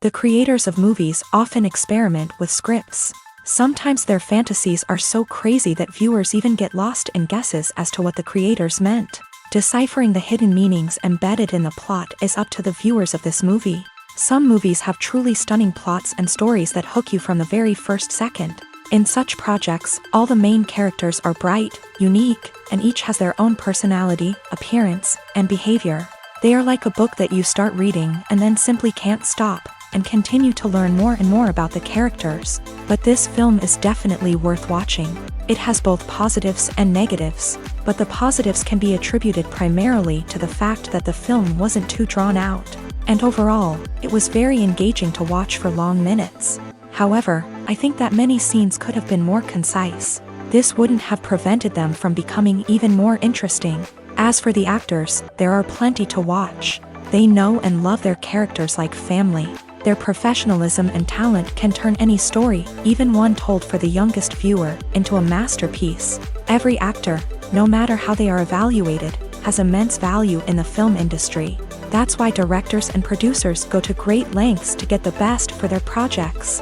The creators of movies often experiment with scripts. Sometimes their fantasies are so crazy that viewers even get lost in guesses as to what the creators meant. Deciphering the hidden meanings embedded in the plot is up to the viewers of this movie. Some movies have truly stunning plots and stories that hook you from the very first second. In such projects, all the main characters are bright, unique, and each has their own personality, appearance, and behavior. They are like a book that you start reading and then simply can't stop, and continue to learn more and more about the characters. But this film is definitely worth watching. It has both positives and negatives, but the positives can be attributed primarily to the fact that the film wasn't too drawn out, and overall, it was very engaging to watch for long minutes. However, I think that many scenes could have been more concise. This wouldn't have prevented them from becoming even more interesting. As for the actors, there are plenty to watch. They know and love their characters like family. Their professionalism and talent can turn any story, even one told for the youngest viewer, into a masterpiece. Every actor, no matter how they are evaluated, has immense value in the film industry. That's why directors and producers go to great lengths to get the best for their projects.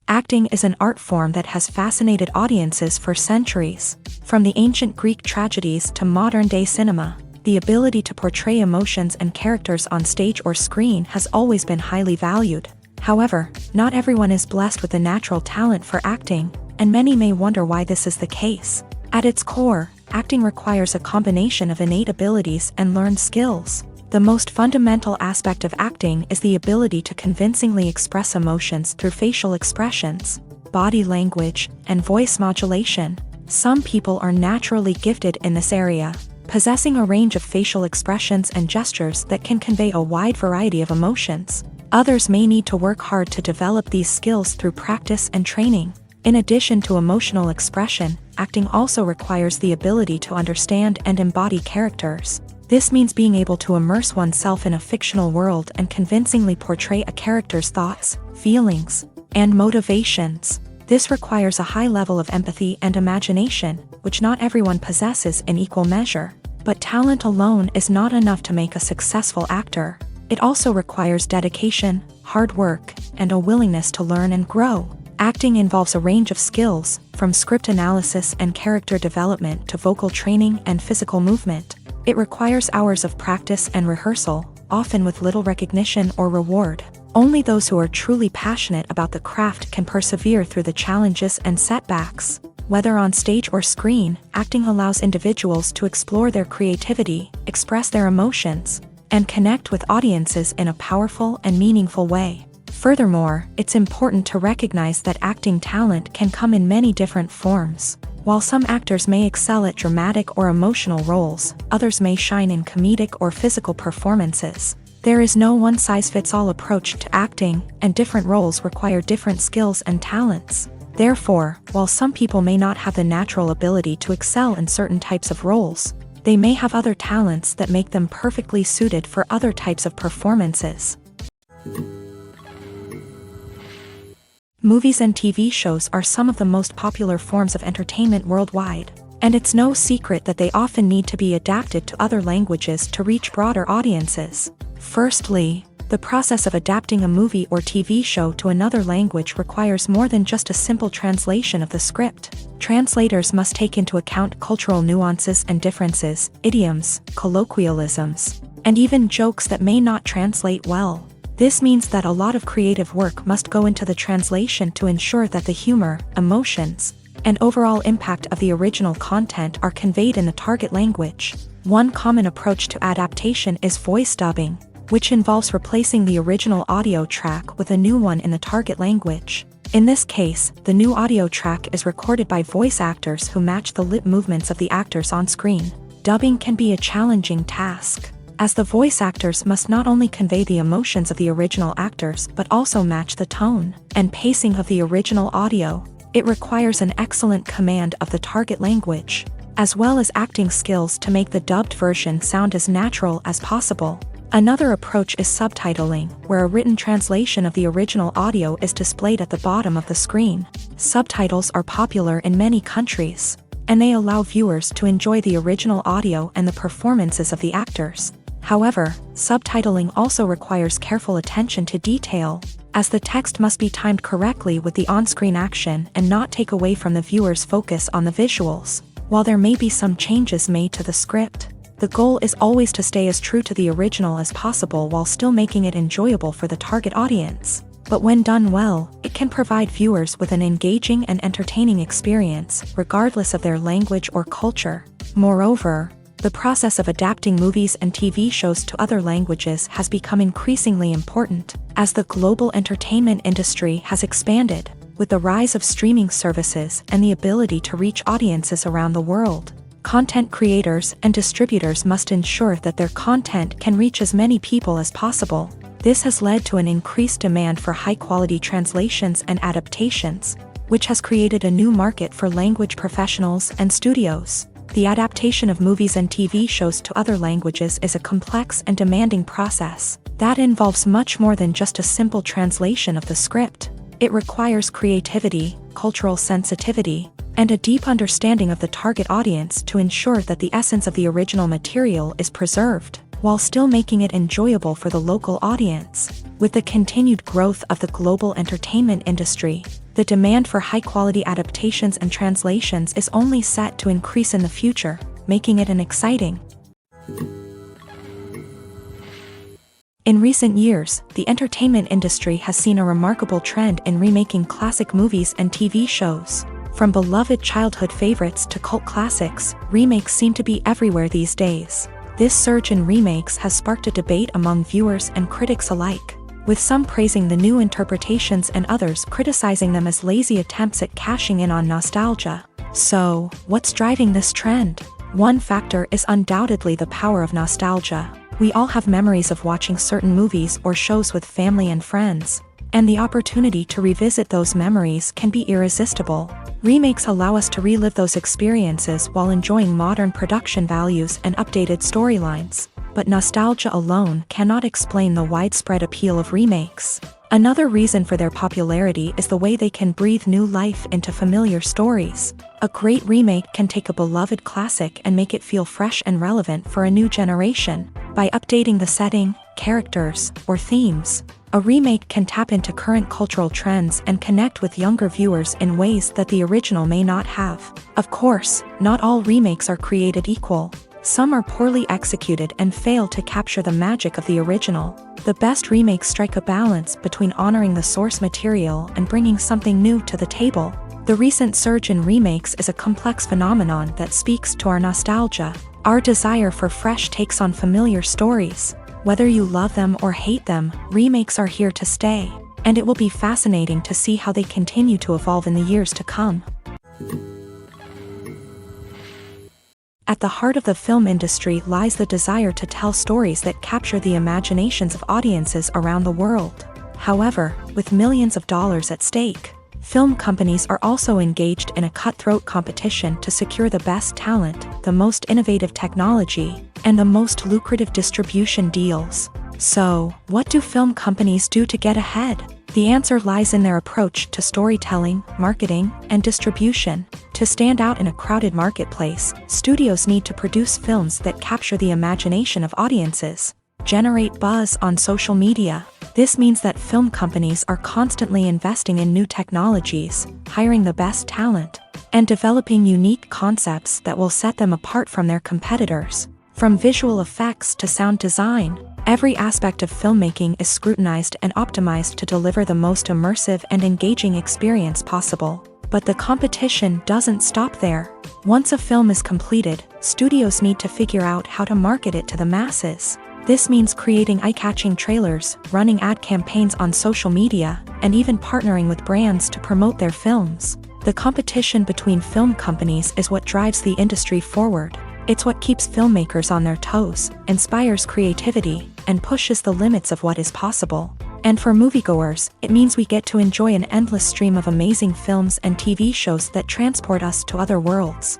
Acting is an art form that has fascinated audiences for centuries. From the ancient Greek tragedies to modern-day cinema, the ability to portray emotions and characters on stage or screen has always been highly valued. However, not everyone is blessed with the natural talent for acting, and many may wonder why this is the case. At its core, acting requires a combination of innate abilities and learned skills. The most fundamental aspect of acting is the ability to convincingly express emotions through facial expressions, body language, and voice modulation. Some people are naturally gifted in this area, possessing a range of facial expressions and gestures that can convey a wide variety of emotions. Others may need to work hard to develop these skills through practice and training. In addition to emotional expression, acting also requires the ability to understand and embody characters. This means being able to immerse oneself in a fictional world and convincingly portray a character's thoughts, feelings, and motivations. This requires a high level of empathy and imagination, which not everyone possesses in equal measure. But talent alone is not enough to make a successful actor. It also requires dedication, hard work, and a willingness to learn and grow. Acting involves a range of skills, from script analysis and character development to vocal training and physical movement. It requires hours of practice and rehearsal, often with little recognition or reward. Only those who are truly passionate about the craft can persevere through the challenges and setbacks. Whether on stage or screen, acting allows individuals to explore their creativity, express their emotions, and connect with audiences in a powerful and meaningful way. Furthermore, it's important to recognize that acting talent can come in many different forms. While some actors may excel at dramatic or emotional roles, others may shine in comedic or physical performances. There is no one-size-fits-all approach to acting, and different roles require different skills and talents. Therefore, while some people may not have the natural ability to excel in certain types of roles, they may have other talents that make them perfectly suited for other types of performances. Movies and TV shows are some of the most popular forms of entertainment worldwide, and it's no secret that they often need to be adapted to other languages to reach broader audiences. Firstly, the process of adapting a movie or TV show to another language requires more than just a simple translation of the script. Translators must take into account cultural nuances and differences, idioms, colloquialisms, and even jokes that may not translate well. This means that a lot of creative work must go into the translation to ensure that the humor, emotions, and overall impact of the original content are conveyed in the target language. One common approach to adaptation is voice dubbing, which involves replacing the original audio track with a new one in the target language. In this case, the new audio track is recorded by voice actors who match the lip movements of the actors on screen. Dubbing can be a challenging task, as the voice actors must not only convey the emotions of the original actors but also match the tone and pacing of the original audio. It requires an excellent command of the target language, as well as acting skills to make the dubbed version sound as natural as possible. Another approach is subtitling, where a written translation of the original audio is displayed at the bottom of the screen. Subtitles are popular in many countries, and they allow viewers to enjoy the original audio and the performances of the actors. However, subtitling also requires careful attention to detail, as the text must be timed correctly with the on-screen action and not take away from the viewer's focus on the visuals. While there may be some changes made to the script, the goal is always to stay as true to the original as possible while still making it enjoyable for the target audience. But when done well, it can provide viewers with an engaging and entertaining experience, regardless of their language or culture. Moreover, the process of adapting movies and TV shows to other languages has become increasingly important, as the global entertainment industry has expanded, with the rise of streaming services and the ability to reach audiences around the world. Content creators and distributors must ensure that their content can reach as many people as possible. This has led to an increased demand for high-quality translations and adaptations, which has created a new market for language professionals and studios. The adaptation of movies and TV shows to other languages is a complex and demanding process that involves much more than just a simple translation of the script. It requires creativity, cultural sensitivity, and a deep understanding of the target audience to ensure that the essence of the original material is preserved, while still making it enjoyable for the local audience. With the continued growth of the global entertainment industry, the demand for high-quality adaptations and translations is only set to increase in the future, making it an exciting. In recent years, the entertainment industry has seen a remarkable trend in remaking classic movies and TV shows. From beloved childhood favorites to cult classics, remakes seem to be everywhere these days. This surge in remakes has sparked a debate among viewers and critics alike, with some praising the new interpretations and others criticizing them as lazy attempts at cashing in on nostalgia. So, what's driving this trend? One factor is undoubtedly the power of nostalgia. We all have memories of watching certain movies or shows with family and friends, and the opportunity to revisit those memories can be irresistible. Remakes allow us to relive those experiences while enjoying modern production values and updated storylines. But nostalgia alone cannot explain the widespread appeal of remakes. Another reason for their popularity is the way they can breathe new life into familiar stories. A great remake can take a beloved classic and make it feel fresh and relevant for a new generation. By updating the setting, characters, or themes, a remake can tap into current cultural trends and connect with younger viewers in ways that the original may not have. Of course, not all remakes are created equal. Some are poorly executed and fail to capture the magic of the original. The best remakes strike a balance between honoring the source material and bringing something new to the table. The recent surge in remakes is a complex phenomenon that speaks to our nostalgia, our desire for fresh takes on familiar stories. Whether you love them or hate them, remakes are here to stay, and it will be fascinating to see how they continue to evolve in the years to come. At the heart of the film industry lies the desire to tell stories that capture the imaginations of audiences around the world. However, with millions of dollars at stake, film companies are also engaged in a cutthroat competition to secure the best talent, the most innovative technology, and the most lucrative distribution deals. So, what do film companies do to get ahead? The answer lies in their approach to storytelling, marketing, and distribution. To stand out in a crowded marketplace, studios need to produce films that capture the imagination of audiences, generate buzz on social media. This means that film companies are constantly investing in new technologies, hiring the best talent, and developing unique concepts that will set them apart from their competitors. From visual effects to sound design, every aspect of filmmaking is scrutinized and optimized to deliver the most immersive and engaging experience possible. But the competition doesn't stop there. Once a film is completed, studios need to figure out how to market it to the masses. This means creating eye-catching trailers, running ad campaigns on social media, and even partnering with brands to promote their films. The competition between film companies is what drives the industry forward. It's what keeps filmmakers on their toes, inspires creativity, and pushes the limits of what is possible. And for moviegoers, it means we get to enjoy an endless stream of amazing films and TV shows that transport us to other worlds.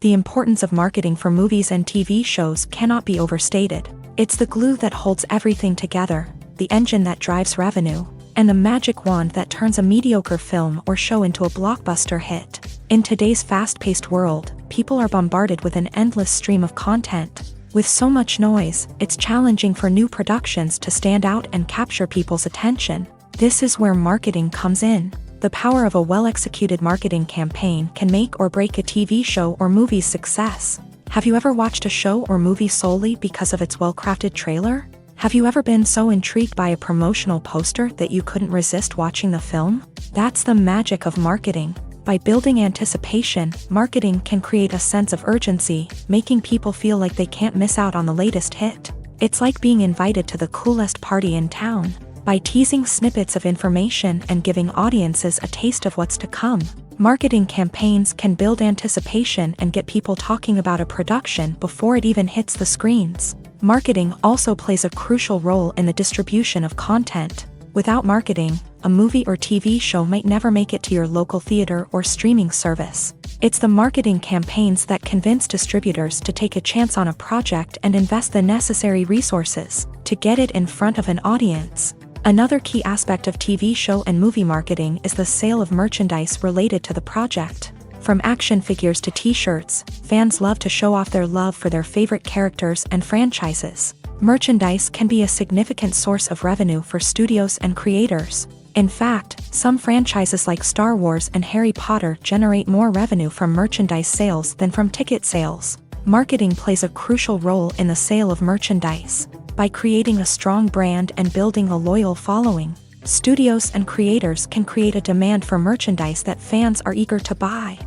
The importance of marketing for movies and TV shows cannot be overstated. It's the glue that holds everything together, the engine that drives revenue, and the magic wand that turns a mediocre film or show into a blockbuster hit. In today's fast-paced world, people are bombarded with an endless stream of content. With so much noise, it's challenging for new productions to stand out and capture people's attention. This is where marketing comes in. The power of a well-executed marketing campaign can make or break a TV show or movie's success. Have you ever watched a show or movie solely because of its well-crafted trailer? Have you ever been so intrigued by a promotional poster that you couldn't resist watching the film? That's the magic of marketing. By building anticipation, marketing can create a sense of urgency, making people feel like they can't miss out on the latest hit. It's like being invited to the coolest party in town. By teasing snippets of information and giving audiences a taste of what's to come, marketing campaigns can build anticipation and get people talking about a production before it even hits the screens. Marketing also plays a crucial role in the distribution of content. Without marketing, a movie or TV show might never make it to your local theater or streaming service. It's the marketing campaigns that convince distributors to take a chance on a project and invest the necessary resources to get it in front of an audience. Another key aspect of TV show and movie marketing is the sale of merchandise related to the project. From action figures to t-shirts, fans love to show off their love for their favorite characters and franchises. Merchandise can be a significant source of revenue for studios and creators. In fact, some franchises like Star Wars and Harry Potter generate more revenue from merchandise sales than from ticket sales. Marketing plays a crucial role in the sale of merchandise. By creating a strong brand and building a loyal following, studios and creators can create a demand for merchandise that fans are eager to buy.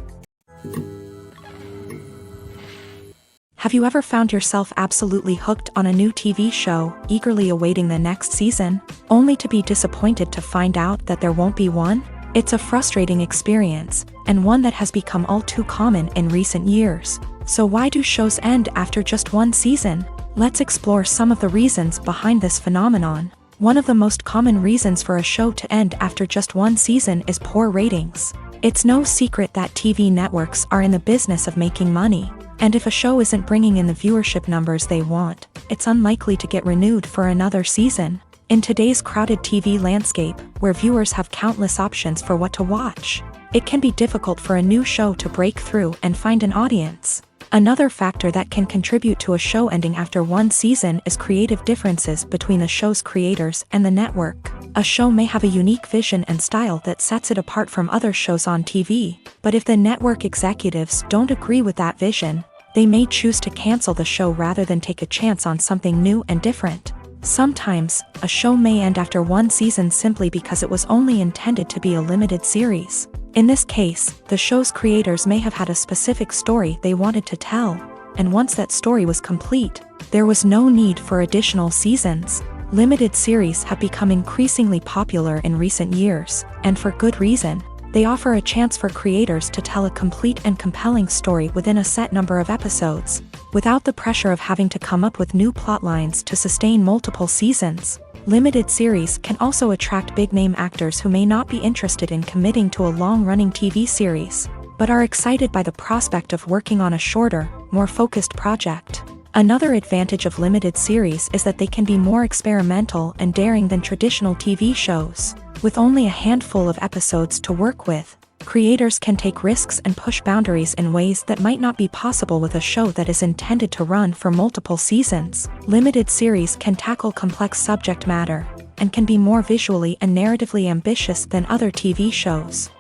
Have you ever found yourself absolutely hooked on a new TV show, eagerly awaiting the next season, only to be disappointed to find out that there won't be one? It's a frustrating experience, and one that has become all too common in recent years. So why do shows end after just one season? Let's explore some of the reasons behind this phenomenon. One of the most common reasons for a show to end after just one season is poor ratings. It's no secret that TV networks are in the business of making money. And if a show isn't bringing in the viewership numbers they want, it's unlikely to get renewed for another season. In today's crowded TV landscape, where viewers have countless options for what to watch, it can be difficult for a new show to break through and find an audience. Another factor that can contribute to a show ending after one season is creative differences between the show's creators and the network. A show may have a unique vision and style that sets it apart from other shows on TV, but if the network executives don't agree with that vision, they may choose to cancel the show rather than take a chance on something new and different. Sometimes, a show may end after one season simply because it was only intended to be a limited series. In this case, the show's creators may have had a specific story they wanted to tell, and once that story was complete, there was no need for additional seasons. Limited series have become increasingly popular in recent years, and for good reason. They offer a chance for creators to tell a complete and compelling story within a set number of episodes, without the pressure of having to come up with new plotlines to sustain multiple seasons. Limited series can also attract big-name actors who may not be interested in committing to a long-running TV series, but are excited by the prospect of working on a shorter, more focused project. Another advantage of limited series is that they can be more experimental and daring than traditional TV shows. With only a handful of episodes to work with, creators can take risks and push boundaries in ways that might not be possible with a show that is intended to run for multiple seasons. Limited series can tackle complex subject matter, and can be more visually and narratively ambitious than other TV shows.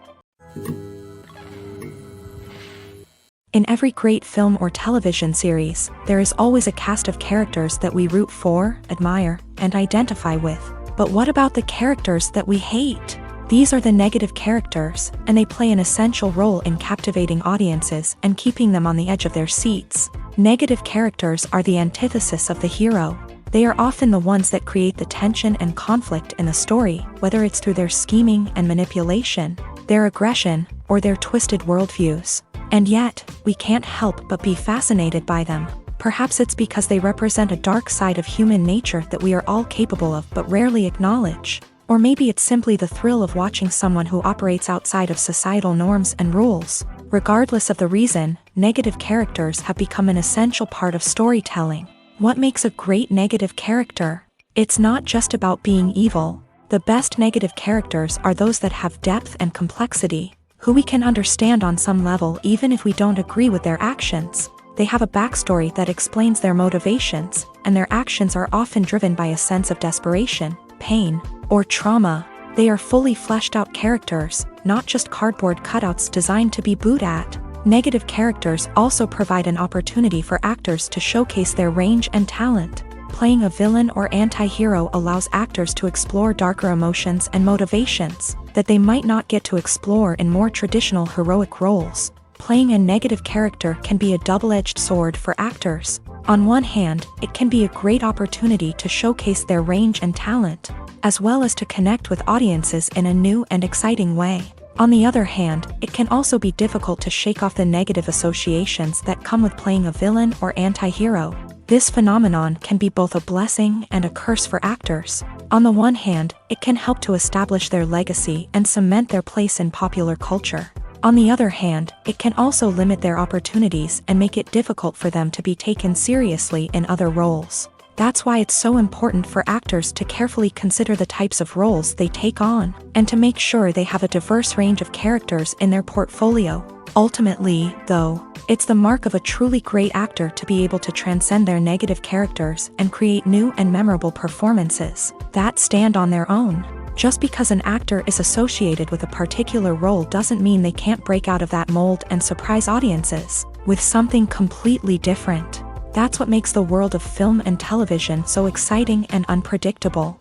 In every great film or television series, there is always a cast of characters that we root for, admire, and identify with. But what about the characters that we hate? These are the negative characters, and they play an essential role in captivating audiences and keeping them on the edge of their seats. Negative characters are the antithesis of the hero. They are often the ones that create the tension and conflict in the story, whether it's through their scheming and manipulation, their aggression, or their twisted worldviews. And yet, we can't help but be fascinated by them. Perhaps it's because they represent a dark side of human nature that we are all capable of but rarely acknowledge. Or maybe it's simply the thrill of watching someone who operates outside of societal norms and rules. Regardless of the reason, negative characters have become an essential part of storytelling. What makes a great negative character? It's not just about being evil. The best negative characters are those that have depth and complexity, who we can understand on some level even if we don't agree with their actions. They have a backstory that explains their motivations, and their actions are often driven by a sense of desperation, pain, or trauma. They are fully fleshed out characters, not just cardboard cutouts designed to be booed at. Negative characters also provide an opportunity for actors to showcase their range and talent. Playing a villain or anti-hero allows actors to explore darker emotions and motivations that they might not get to explore in more traditional heroic roles. Playing a negative character can be a double-edged sword for actors. On one hand, it can be a great opportunity to showcase their range and talent, as well as to connect with audiences in a new and exciting way. On the other hand, it can also be difficult to shake off the negative associations that come with playing a villain or anti-hero. This phenomenon can be both a blessing and a curse for actors. On the one hand, it can help to establish their legacy and cement their place in popular culture. On the other hand, it can also limit their opportunities and make it difficult for them to be taken seriously in other roles. That's why it's so important for actors to carefully consider the types of roles they take on, and to make sure they have a diverse range of characters in their portfolio. Ultimately, though, it's the mark of a truly great actor to be able to transcend their negative characters and create new and memorable performances that stand on their own. Just because an actor is associated with a particular role doesn't mean they can't break out of that mold and surprise audiences with something completely different. That's what makes the world of film and television so exciting and unpredictable.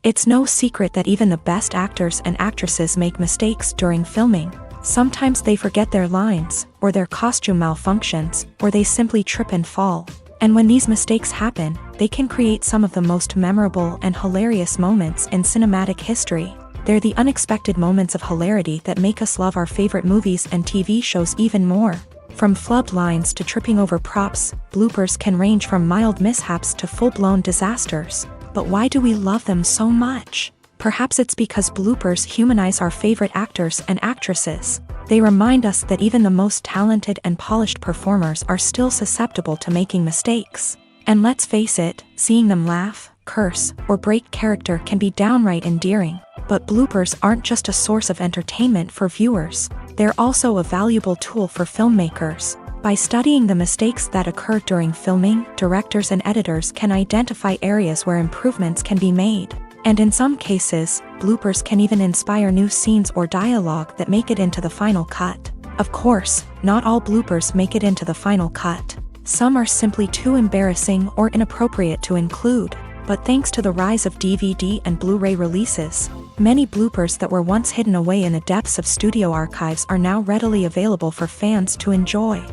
It's no secret that even the best actors and actresses make mistakes during filming. Sometimes they forget their lines, or their costume malfunctions, or they simply trip and fall. And when these mistakes happen, they can create some of the most memorable and hilarious moments in cinematic history. They're the unexpected moments of hilarity that make us love our favorite movies and TV shows even more. From flubbed lines to tripping over props, bloopers can range from mild mishaps to full-blown disasters. But why do we love them so much? Perhaps it's because bloopers humanize our favorite actors and actresses. They remind us that even the most talented and polished performers are still susceptible to making mistakes. And let's face it, seeing them laugh, curse, or break character can be downright endearing. But bloopers aren't just a source of entertainment for viewers. They're also a valuable tool for filmmakers. By studying the mistakes that occur during filming, directors and editors can identify areas where improvements can be made. And in some cases, bloopers can even inspire new scenes or dialogue that make it into the final cut. Of course, not all bloopers make it into the final cut. Some are simply too embarrassing or inappropriate to include. But thanks to the rise of DVD and Blu-ray releases, many bloopers that were once hidden away in the depths of studio archives are now readily available for fans to enjoy.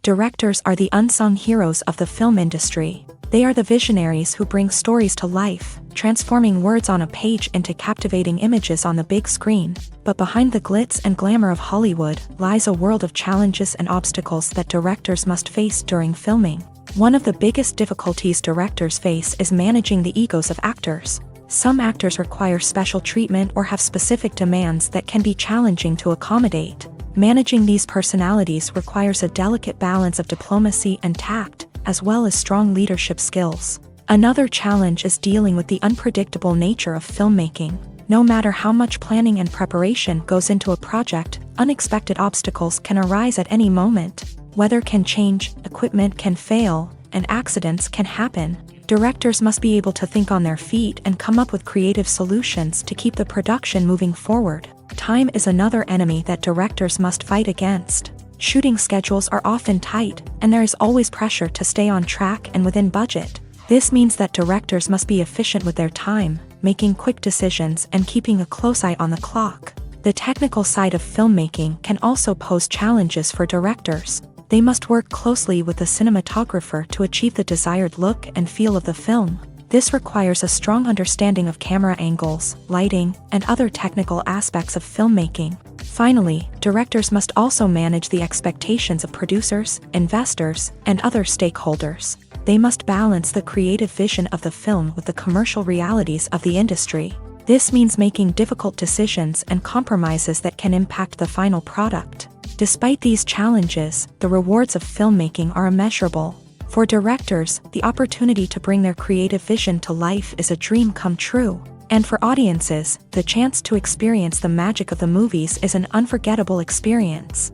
Directors are the unsung heroes of the film industry. They are the visionaries who bring stories to life, transforming words on a page into captivating images on the big screen. But behind the glitz and glamour of Hollywood lies a world of challenges and obstacles that directors must face during filming. One of the biggest difficulties directors face is managing the egos of actors. Some actors require special treatment or have specific demands that can be challenging to accommodate. Managing these personalities requires a delicate balance of diplomacy and tact, as well as strong leadership skills. Another challenge is dealing with the unpredictable nature of filmmaking. No matter how much planning and preparation goes into a project, unexpected obstacles can arise at any moment. Weather can change, equipment can fail, and accidents can happen. Directors must be able to think on their feet and come up with creative solutions to keep the production moving forward. Time is another enemy that directors must fight against. Shooting schedules are often tight, and there is always pressure to stay on track and within budget. This means that directors must be efficient with their time, making quick decisions and keeping a close eye on the clock. The technical side of filmmaking can also pose challenges for directors. They must work closely with the cinematographer to achieve the desired look and feel of the film. This requires a strong understanding of camera angles, lighting, and other technical aspects of filmmaking. Finally, directors must also manage the expectations of producers, investors, and other stakeholders. They must balance the creative vision of the film with the commercial realities of the industry. This means making difficult decisions and compromises that can impact the final product. Despite these challenges, the rewards of filmmaking are immeasurable. For directors, the opportunity to bring their creative vision to life is a dream come true. And for audiences, the chance to experience the magic of the movies is an unforgettable experience.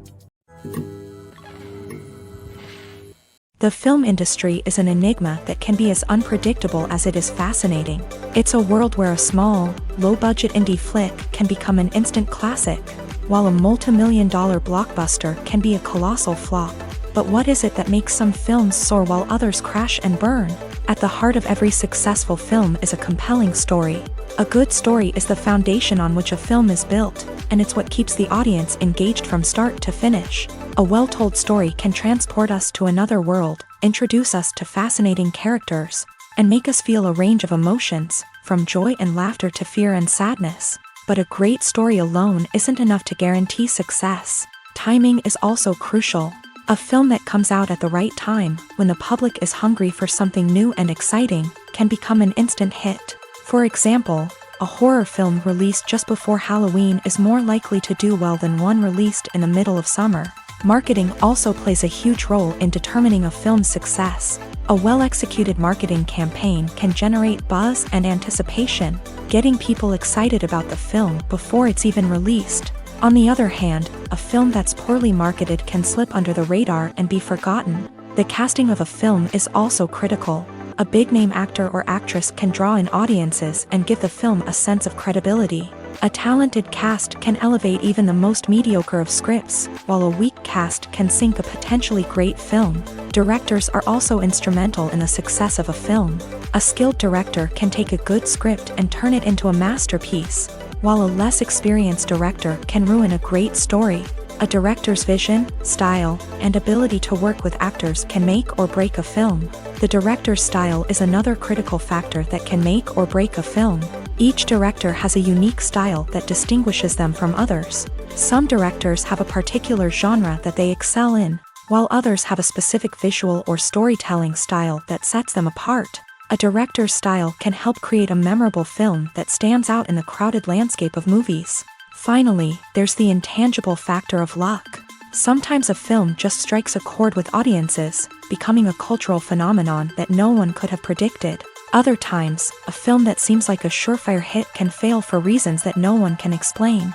The film industry is an enigma that can be as unpredictable as it is fascinating. It's a world where a small, low-budget indie flick can become an instant classic, while a multi-million-dollar blockbuster can be a colossal flop. But what is it that makes some films soar while others crash and burn? At the heart of every successful film is a compelling story. A good story is the foundation on which a film is built, and it's what keeps the audience engaged from start to finish. A well-told story can transport us to another world, introduce us to fascinating characters, and make us feel a range of emotions, from joy and laughter to fear and sadness. But a great story alone isn't enough to guarantee success. Timing is also crucial. A film that comes out at the right time, when the public is hungry for something new and exciting, can become an instant hit. For example, a horror film released just before Halloween is more likely to do well than one released in the middle of summer. Marketing also plays a huge role in determining a film's success. A well-executed marketing campaign can generate buzz and anticipation, getting people excited about the film before it's even released. On the other hand, a film that's poorly marketed can slip under the radar and be forgotten. The casting of a film is also critical. A big-name actor or actress can draw in audiences and give the film a sense of credibility. A talented cast can elevate even the most mediocre of scripts, while a weak cast can sink a potentially great film. Directors are also instrumental in the success of a film. A skilled director can take a good script and turn it into a masterpiece, while a less experienced director can ruin a great story. A director's vision, style, and ability to work with actors can make or break a film. The director's style is another critical factor that can make or break a film. Each director has a unique style that distinguishes them from others. Some directors have a particular genre that they excel in, while others have a specific visual or storytelling style that sets them apart. A director's style can help create a memorable film that stands out in the crowded landscape of movies. Finally, there's the intangible factor of luck. Sometimes a film just strikes a chord with audiences, becoming a cultural phenomenon that no one could have predicted. Other times, a film that seems like a surefire hit can fail for reasons that no one can explain.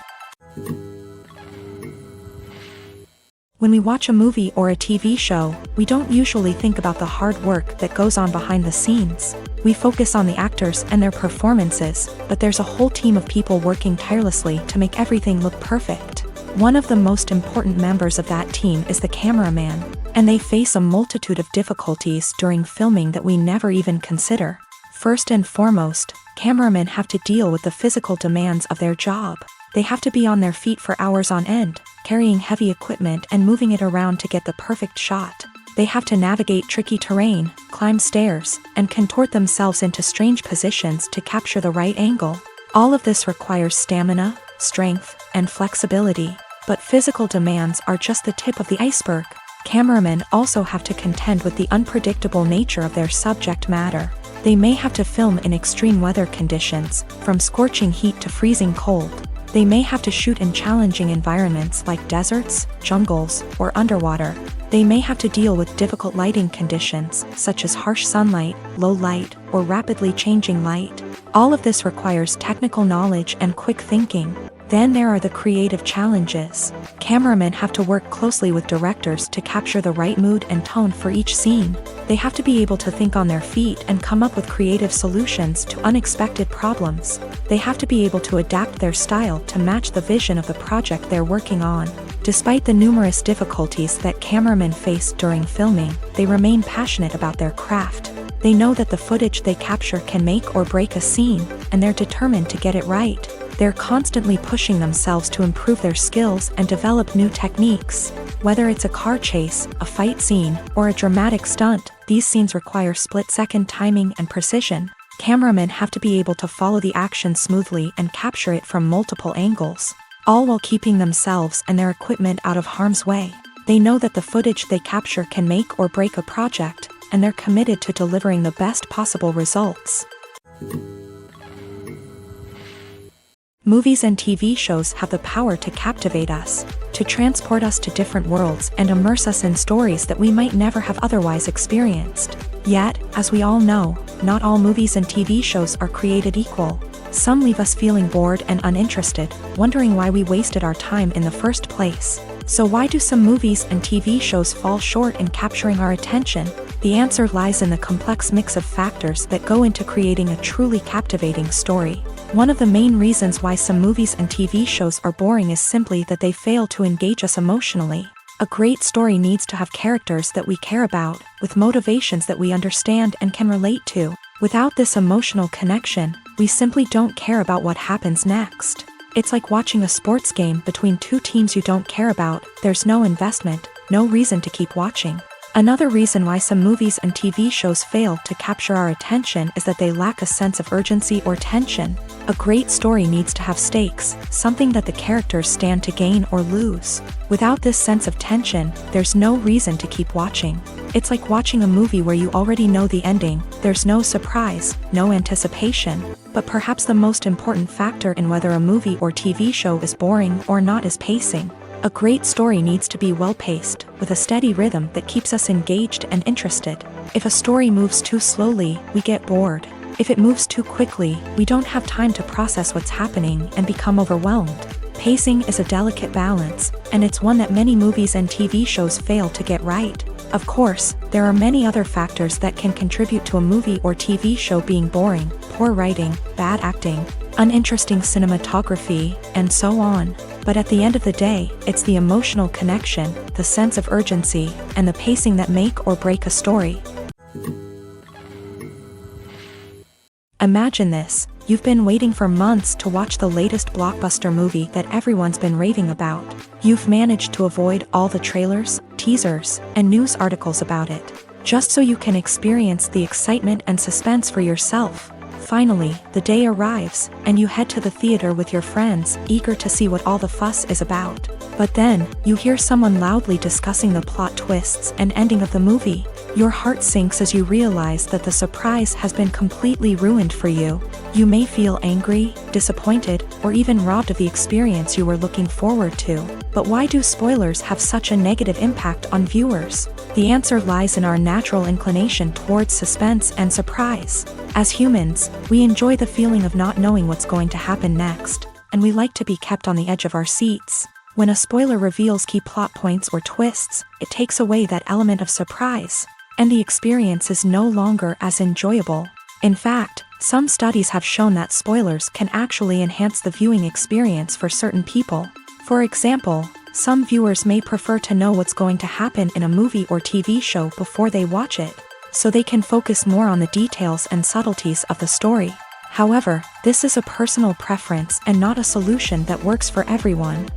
When we watch a movie or a TV show, we don't usually think about the hard work that goes on behind the scenes. We focus on the actors and their performances, but there's a whole team of people working tirelessly to make everything look perfect. One of the most important members of that team is the cameraman, and they face a multitude of difficulties during filming that we never even consider. First and foremost, cameramen have to deal with the physical demands of their job. They have to be on their feet for hours on end, carrying heavy equipment and moving it around to get the perfect shot. They have to navigate tricky terrain, climb stairs, and contort themselves into strange positions to capture the right angle. All of this requires stamina, strength, and flexibility. But physical demands are just the tip of the iceberg. Cameramen also have to contend with the unpredictable nature of their subject matter. They may have to film in extreme weather conditions, from scorching heat to freezing cold. They may have to shoot in challenging environments like deserts, jungles, or underwater. They may have to deal with difficult lighting conditions, such as harsh sunlight, low light, or rapidly changing light. All of this requires technical knowledge and quick thinking. Then there are the creative challenges. Cameramen have to work closely with directors to capture the right mood and tone for each scene. They have to be able to think on their feet and come up with creative solutions to unexpected problems. They have to be able to adapt their style to match the vision of the project they're working on. Despite the numerous difficulties that cameramen face during filming, they remain passionate about their craft. They know that the footage they capture can make or break a scene, and they're determined to get it right. They're constantly pushing themselves to improve their skills and develop new techniques. Whether it's a car chase, a fight scene, or a dramatic stunt, these scenes require split-second timing and precision. Cameramen have to be able to follow the action smoothly and capture it from multiple angles, all while keeping themselves and their equipment out of harm's way. They know that the footage they capture can make or break a project, and they're committed to delivering the best possible results. Movies and TV shows have the power to captivate us, to transport us to different worlds and immerse us in stories that we might never have otherwise experienced. Yet, as we all know, not all movies and TV shows are created equal. Some leave us feeling bored and uninterested, wondering why we wasted our time in the first place. So why do some movies and TV shows fall short in capturing our attention? The answer lies in the complex mix of factors that go into creating a truly captivating story. One of the main reasons why some movies and TV shows are boring is simply that they fail to engage us emotionally. A great story needs to have characters that we care about, with motivations that we understand and can relate to. Without this emotional connection, we simply don't care about what happens next. It's like watching a sports game between two teams you don't care about. There's no investment, no reason to keep watching. Another reason why some movies and TV shows fail to capture our attention is that they lack a sense of urgency or tension. A great story needs to have stakes, something that the characters stand to gain or lose. Without this sense of tension, there's no reason to keep watching. It's like watching a movie where you already know the ending. There's no surprise, no anticipation. But perhaps the most important factor in whether a movie or TV show is boring or not is pacing. A great story needs to be well-paced, with a steady rhythm that keeps us engaged and interested. If a story moves too slowly, we get bored. If it moves too quickly, we don't have time to process what's happening and become overwhelmed. Pacing is a delicate balance, and it's one that many movies and TV shows fail to get right. Of course, there are many other factors that can contribute to a movie or TV show being boring: poor writing, bad acting, uninteresting cinematography, and so on. But at the end of the day, it's the emotional connection, the sense of urgency, and the pacing that make or break a story. Imagine this: you've been waiting for months to watch the latest blockbuster movie that everyone's been raving about. You've managed to avoid all the trailers, teasers, and news articles about it, just so you can experience the excitement and suspense for yourself. Finally, the day arrives, and you head to the theater with your friends, eager to see what all the fuss is about. But then, you hear someone loudly discussing the plot twists and ending of the movie. Your heart sinks as you realize that the surprise has been completely ruined for you. You may feel angry, disappointed, or even robbed of the experience you were looking forward to. But why do spoilers have such a negative impact on viewers? The answer lies in our natural inclination towards suspense and surprise. As humans, we enjoy the feeling of not knowing what's going to happen next, and we like to be kept on the edge of our seats. When a spoiler reveals key plot points or twists, it takes away that element of surprise, and the experience is no longer as enjoyable. In fact, some studies have shown that spoilers can actually enhance the viewing experience for certain people. For example, some viewers may prefer to know what's going to happen in a movie or TV show before they watch it, so they can focus more on the details and subtleties of the story. However, this is a personal preference and not a solution that works for everyone.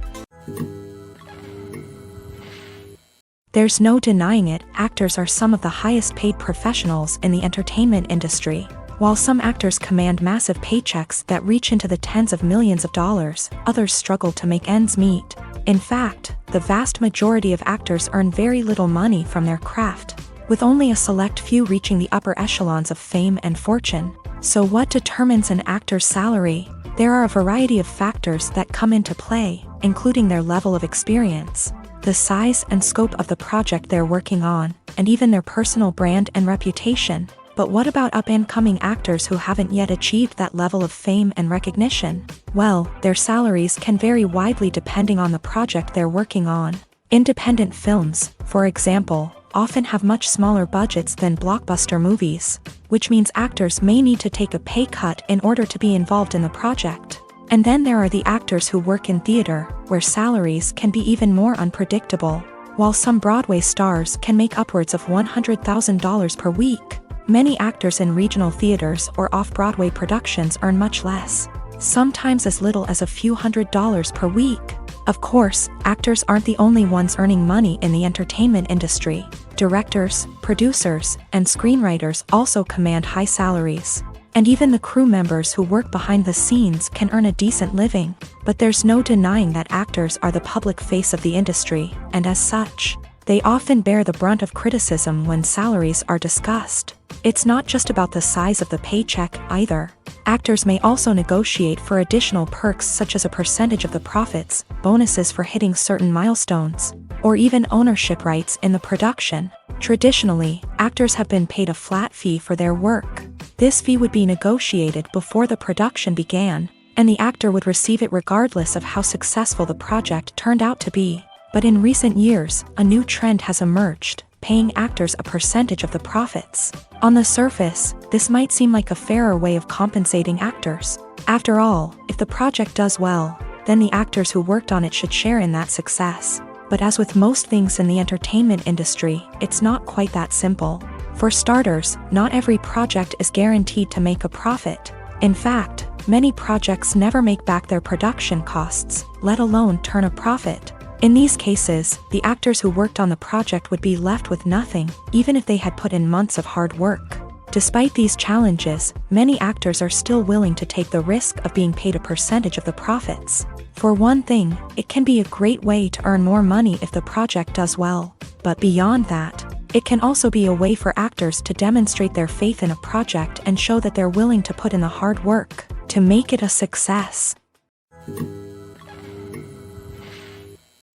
There's no denying it, actors are some of the highest paid professionals in the entertainment industry. While some actors command massive paychecks that reach into the tens of millions of dollars, others struggle to make ends meet. In fact, the vast majority of actors earn very little money from their craft, with only a select few reaching the upper echelons of fame and fortune. So what determines an actor's salary? There are a variety of factors that come into play, including their level of experience, the size and scope of the project they're working on, and even their personal brand and reputation. But what about up-and-coming actors who haven't yet achieved that level of fame and recognition? Well, their salaries can vary widely depending on the project they're working on. Independent films, for example, often have much smaller budgets than blockbuster movies, which means actors may need to take a pay cut in order to be involved in the project. And then there are the actors who work in theater, where salaries can be even more unpredictable. While some Broadway stars can make upwards of $100,000 per week, many actors in regional theaters or off-Broadway productions earn much less, sometimes as little as a few $100s per week. Of course, actors aren't the only ones earning money in the entertainment industry. Directors, producers, and screenwriters also command high salaries. And even the crew members who work behind the scenes can earn a decent living. But there's no denying that actors are the public face of the industry, and as such, they often bear the brunt of criticism when salaries are discussed. It's not just about the size of the paycheck, either. Actors may also negotiate for additional perks such as a percentage of the profits, bonuses for hitting certain milestones, or even ownership rights in the production. Traditionally, actors have been paid a flat fee for their work. This fee would be negotiated before the production began, and the actor would receive it regardless of how successful the project turned out to be. But in recent years, a new trend has emerged, paying actors a percentage of the profits. On the surface, this might seem like a fairer way of compensating actors. After all, if the project does well, then the actors who worked on it should share in that success. But as with most things in the entertainment industry, it's not quite that simple. For starters, not every project is guaranteed to make a profit. In fact, many projects never make back their production costs, let alone turn a profit. In these cases, the actors who worked on the project would be left with nothing, even if they had put in months of hard work. Despite these challenges, many actors are still willing to take the risk of being paid a percentage of the profits. For one thing, it can be a great way to earn more money if the project does well. But beyond that, it can also be a way for actors to demonstrate their faith in a project and show that they're willing to put in the hard work to make it a success.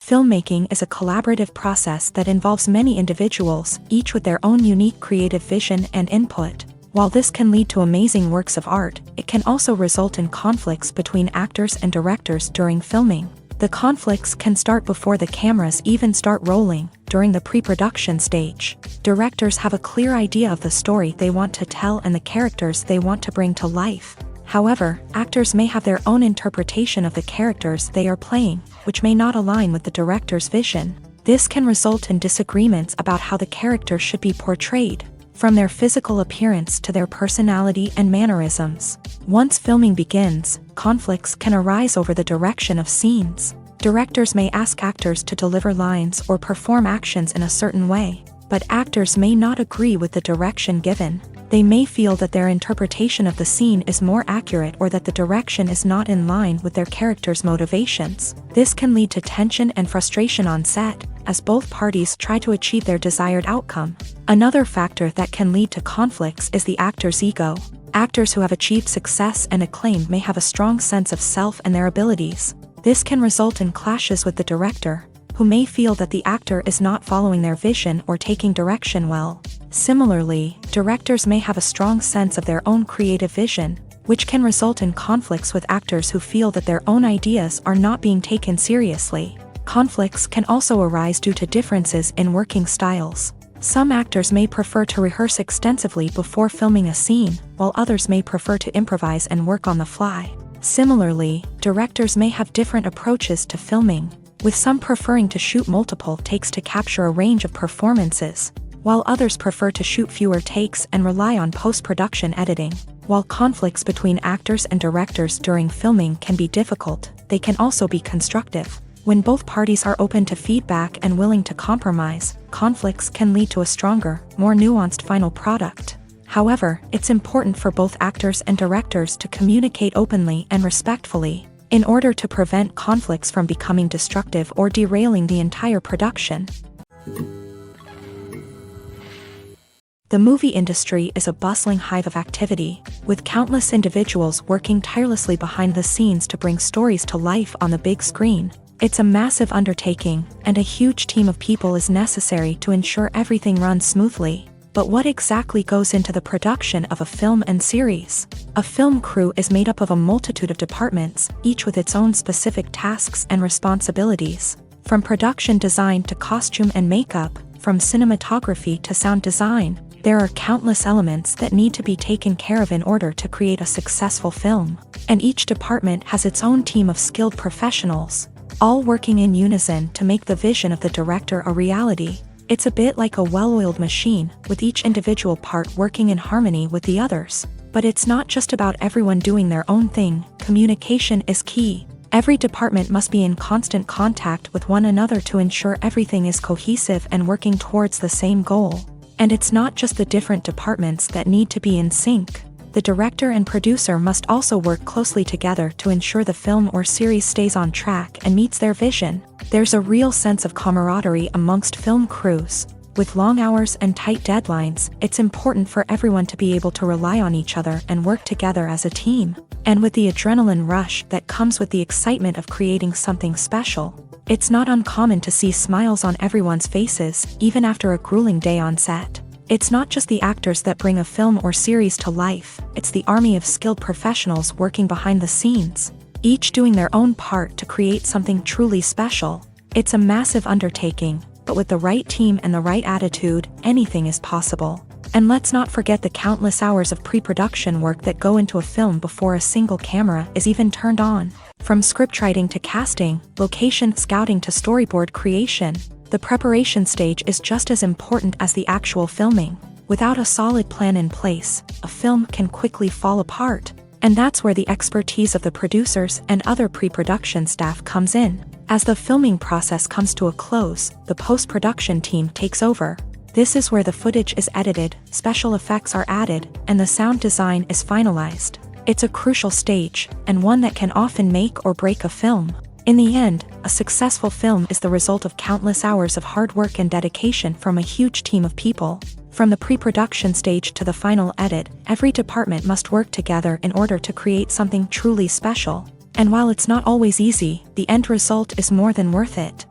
Filmmaking is a collaborative process that involves many individuals, each with their own unique creative vision and input. While this can lead to amazing works of art, it can also result in conflicts between actors and directors during filming. The conflicts can start before the cameras even start rolling, during the pre-production stage. Directors have a clear idea of the story they want to tell and the characters they want to bring to life. However, actors may have their own interpretation of the characters they are playing, which may not align with the director's vision. This can result in disagreements about how the character should be portrayed, from their physical appearance to their personality and mannerisms. Once filming begins, conflicts can arise over the direction of scenes. Directors may ask actors to deliver lines or perform actions in a certain way, but actors may not agree with the direction given. They may feel that their interpretation of the scene is more accurate or that the direction is not in line with their character's motivations. This can lead to tension and frustration on set, as both parties try to achieve their desired outcome. Another factor that can lead to conflicts is the actor's ego. Actors who have achieved success and acclaim may have a strong sense of self and their abilities. This can result in clashes with the director, who may feel that the actor is not following their vision or taking direction well. Similarly, directors may have a strong sense of their own creative vision, which can result in conflicts with actors who feel that their own ideas are not being taken seriously. Conflicts can also arise due to differences in working styles. Some actors may prefer to rehearse extensively before filming a scene, while others may prefer to improvise and work on the fly. Similarly, directors may have different approaches to filming, with some preferring to shoot multiple takes to capture a range of performances, while others prefer to shoot fewer takes and rely on post-production editing. While conflicts between actors and directors during filming can be difficult, they can also be constructive. When both parties are open to feedback and willing to compromise, conflicts can lead to a stronger, more nuanced final product. However, it's important for both actors and directors to communicate openly and respectfully, in order to prevent conflicts from becoming destructive or derailing the entire production. The movie industry is a bustling hive of activity, with countless individuals working tirelessly behind the scenes to bring stories to life on the big screen. It's a massive undertaking, and a huge team of people is necessary to ensure everything runs smoothly. But what exactly goes into the production of a film and series? A film crew is made up of a multitude of departments, each with its own specific tasks and responsibilities. From production design to costume and makeup, from cinematography to sound design, there are countless elements that need to be taken care of in order to create a successful film. And each department has its own team of skilled professionals, all working in unison to make the vision of the director a reality. It's a bit like a well-oiled machine, with each individual part working in harmony with the others. But it's not just about everyone doing their own thing. Communication is key. Every department must be in constant contact with one another to ensure everything is cohesive and working towards the same goal. And it's not just the different departments that need to be in sync. The director and producer must also work closely together to ensure the film or series stays on track and meets their vision. There's a real sense of camaraderie amongst film crews. With long hours and tight deadlines, it's important for everyone to be able to rely on each other and work together as a team. And with the adrenaline rush that comes with the excitement of creating something special, it's not uncommon to see smiles on everyone's faces, even after a grueling day on set. It's not just the actors that bring a film or series to life, it's the army of skilled professionals working behind the scenes, each doing their own part to create something truly special. It's a massive undertaking, but with the right team and the right attitude, anything is possible. And let's not forget the countless hours of pre-production work that go into a film before a single camera is even turned on. From scriptwriting to casting, location scouting to storyboard creation, the preparation stage is just as important as the actual filming. Without a solid plan in place, a film can quickly fall apart. And that's where the expertise of the producers and other pre-production staff comes in. As the filming process comes to a close, the post-production team takes over. This is where the footage is edited, special effects are added, and the sound design is finalized. It's a crucial stage, and one that can often make or break a film. In the end, a successful film is the result of countless hours of hard work and dedication from a huge team of people. From the pre-production stage to the final edit, every department must work together in order to create something truly special. And while it's not always easy, the end result is more than worth it.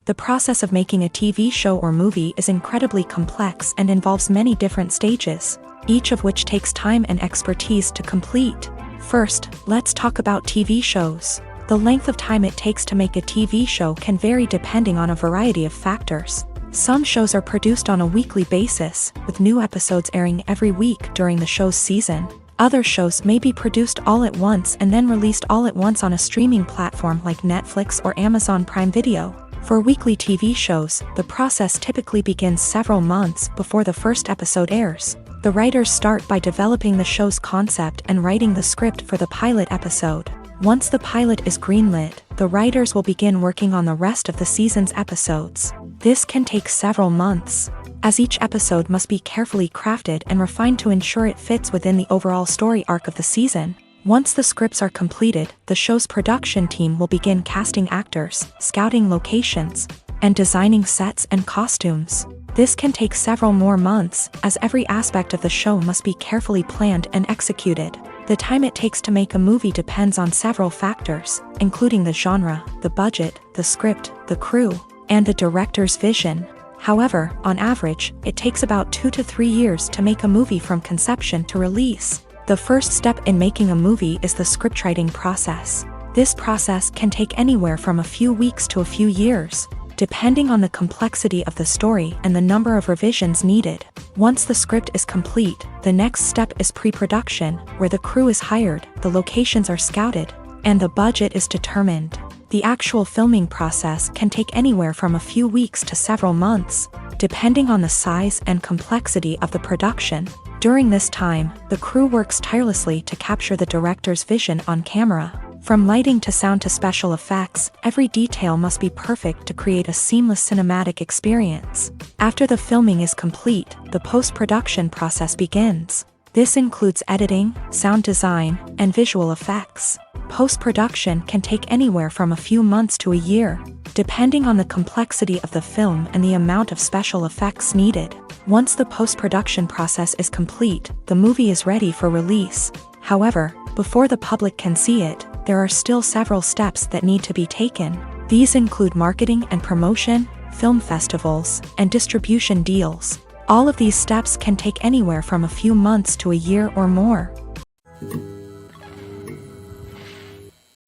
The process of making a TV show or movie is incredibly complex and involves many different stages, each of which takes time and expertise to complete. First, let's talk about TV shows. The length of time it takes to make a TV show can vary depending on a variety of factors. Some shows are produced on a weekly basis, with new episodes airing every week during the show's season. Other shows may be produced all at once and then released all at once on a streaming platform like Netflix or Amazon Prime Video. For weekly TV shows, the process typically begins several months before the first episode airs. The writers start by developing the show's concept and writing the script for the pilot episode. Once the pilot is greenlit, the writers will begin working on the rest of the season's episodes. This can take several months, as each episode must be carefully crafted and refined to ensure it fits within the overall story arc of the season. Once the scripts are completed, the show's production team will begin casting actors, scouting locations, and designing sets and costumes. This can take several more months, as every aspect of the show must be carefully planned and executed. The time it takes to make a movie depends on several factors, including the genre, the budget, the script, the crew, and the director's vision. However, on average, it takes about 2 to 3 years to make a movie from conception to release. The first step in making a movie is the scriptwriting process. This process can take anywhere from a few weeks to a few years, depending on the complexity of the story and the number of revisions needed. Once the script is complete, the next step is pre-production, where the crew is hired, the locations are scouted, and the budget is determined. The actual filming process can take anywhere from a few weeks to several months, depending on the size and complexity of the production. During this time, the crew works tirelessly to capture the director's vision on camera. From lighting to sound to special effects, every detail must be perfect to create a seamless cinematic experience. After the filming is complete, the post-production process begins. This includes editing, sound design, and visual effects. Post-production can take anywhere from a few months to a year, depending on the complexity of the film and the amount of special effects needed. Once the post-production process is complete, the movie is ready for release. However, before the public can see it, there are still several steps that need to be taken. These include marketing and promotion, film festivals, and distribution deals. All of these steps can take anywhere from a few months to a year or more.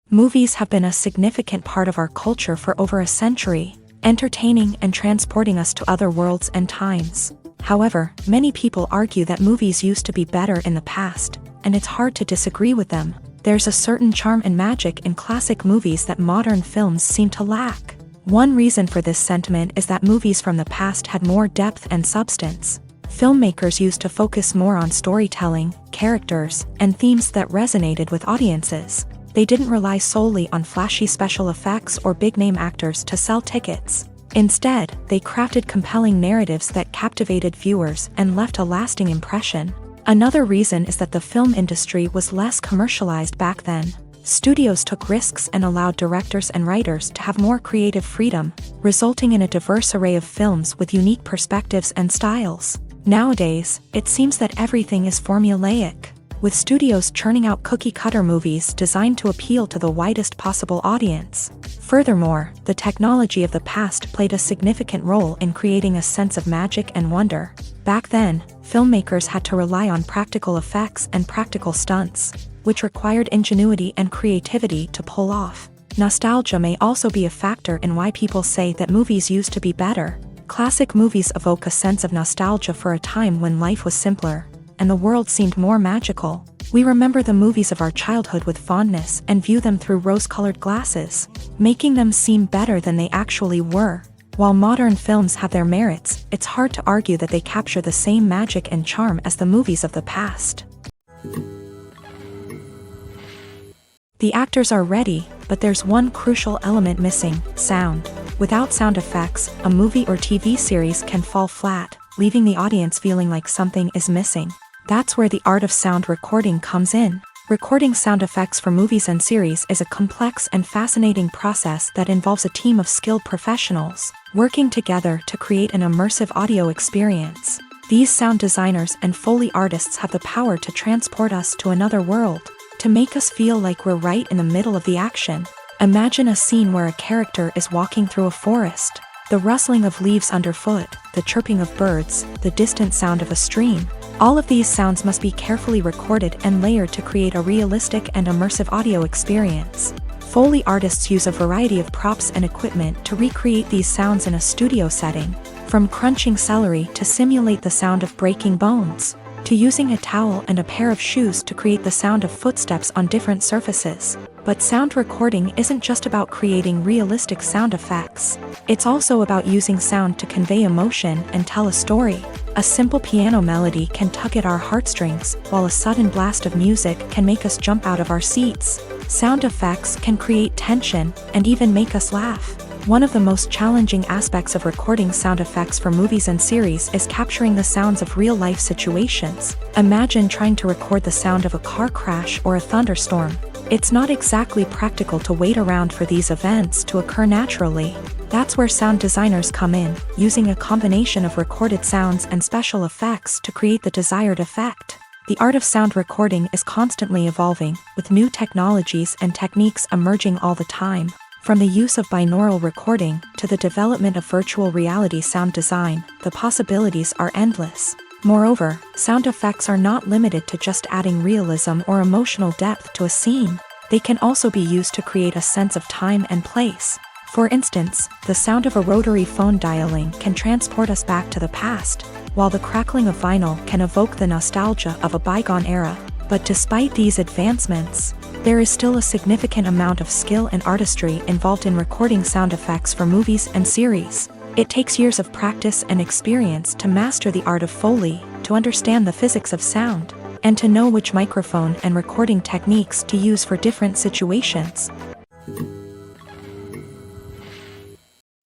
Movies have been a significant part of our culture for over a century, entertaining and transporting us to other worlds and times. However, many people argue that movies used to be better in the past, and it's hard to disagree with them. There's a certain charm and magic in classic movies that modern films seem to lack. One reason for this sentiment is that movies from the past had more depth and substance. Filmmakers used to focus more on storytelling, characters, and themes that resonated with audiences. They didn't rely solely on flashy special effects or big-name actors to sell tickets. Instead, they crafted compelling narratives that captivated viewers and left a lasting impression. Another reason is that the film industry was less commercialized back then. Studios took risks and allowed directors and writers to have more creative freedom, resulting in a diverse array of films with unique perspectives and styles. Nowadays, it seems that everything is formulaic, with studios churning out cookie-cutter movies designed to appeal to the widest possible audience. Furthermore, the technology of the past played a significant role in creating a sense of magic and wonder. Back then, filmmakers had to rely on practical effects and practical stunts, which required ingenuity and creativity to pull off. Nostalgia may also be a factor in why people say that movies used to be better. Classic movies evoke a sense of nostalgia for a time when life was simpler, and the world seemed more magical. We remember the movies of our childhood with fondness and view them through rose-colored glasses, making them seem better than they actually were. While modern films have their merits, it's hard to argue that they capture the same magic and charm as the movies of the past. The actors are ready, but there's one crucial element missing: sound. Without sound effects, a movie or TV series can fall flat, leaving the audience feeling like something is missing. That's where the art of sound recording comes in. Recording sound effects for movies and series is a complex and fascinating process that involves a team of skilled professionals working together to create an immersive audio experience. These sound designers and Foley artists have the power to transport us to another world, to make us feel like we're right in the middle of the action. Imagine a scene where a character is walking through a forest. The rustling of leaves underfoot, the chirping of birds, the distant sound of a stream. All of these sounds must be carefully recorded and layered to create a realistic and immersive audio experience. Foley artists use a variety of props and equipment to recreate these sounds in a studio setting, from crunching celery to simulate the sound of breaking bones, to using a towel and a pair of shoes to create the sound of footsteps on different surfaces. But sound recording isn't just about creating realistic sound effects. It's also about using sound to convey emotion and tell a story. A simple piano melody can tug at our heartstrings, while a sudden blast of music can make us jump out of our seats. Sound effects can create tension and even make us laugh. One of the most challenging aspects of recording sound effects for movies and series is capturing the sounds of real-life situations. Imagine trying to record the sound of a car crash or a thunderstorm. It's not exactly practical to wait around for these events to occur naturally. That's where sound designers come in, using a combination of recorded sounds and special effects to create the desired effect. The art of sound recording is constantly evolving, with new technologies and techniques emerging all the time. From the use of binaural recording to the development of virtual reality sound design, the possibilities are endless. Moreover, sound effects are not limited to just adding realism or emotional depth to a scene. They can also be used to create a sense of time and place. For instance, the sound of a rotary phone dialing can transport us back to the past, while the crackling of vinyl can evoke the nostalgia of a bygone era. But despite these advancements, there is still a significant amount of skill and artistry involved in recording sound effects for movies and series. It takes years of practice and experience to master the art of Foley, to understand the physics of sound, and to know which microphone and recording techniques to use for different situations.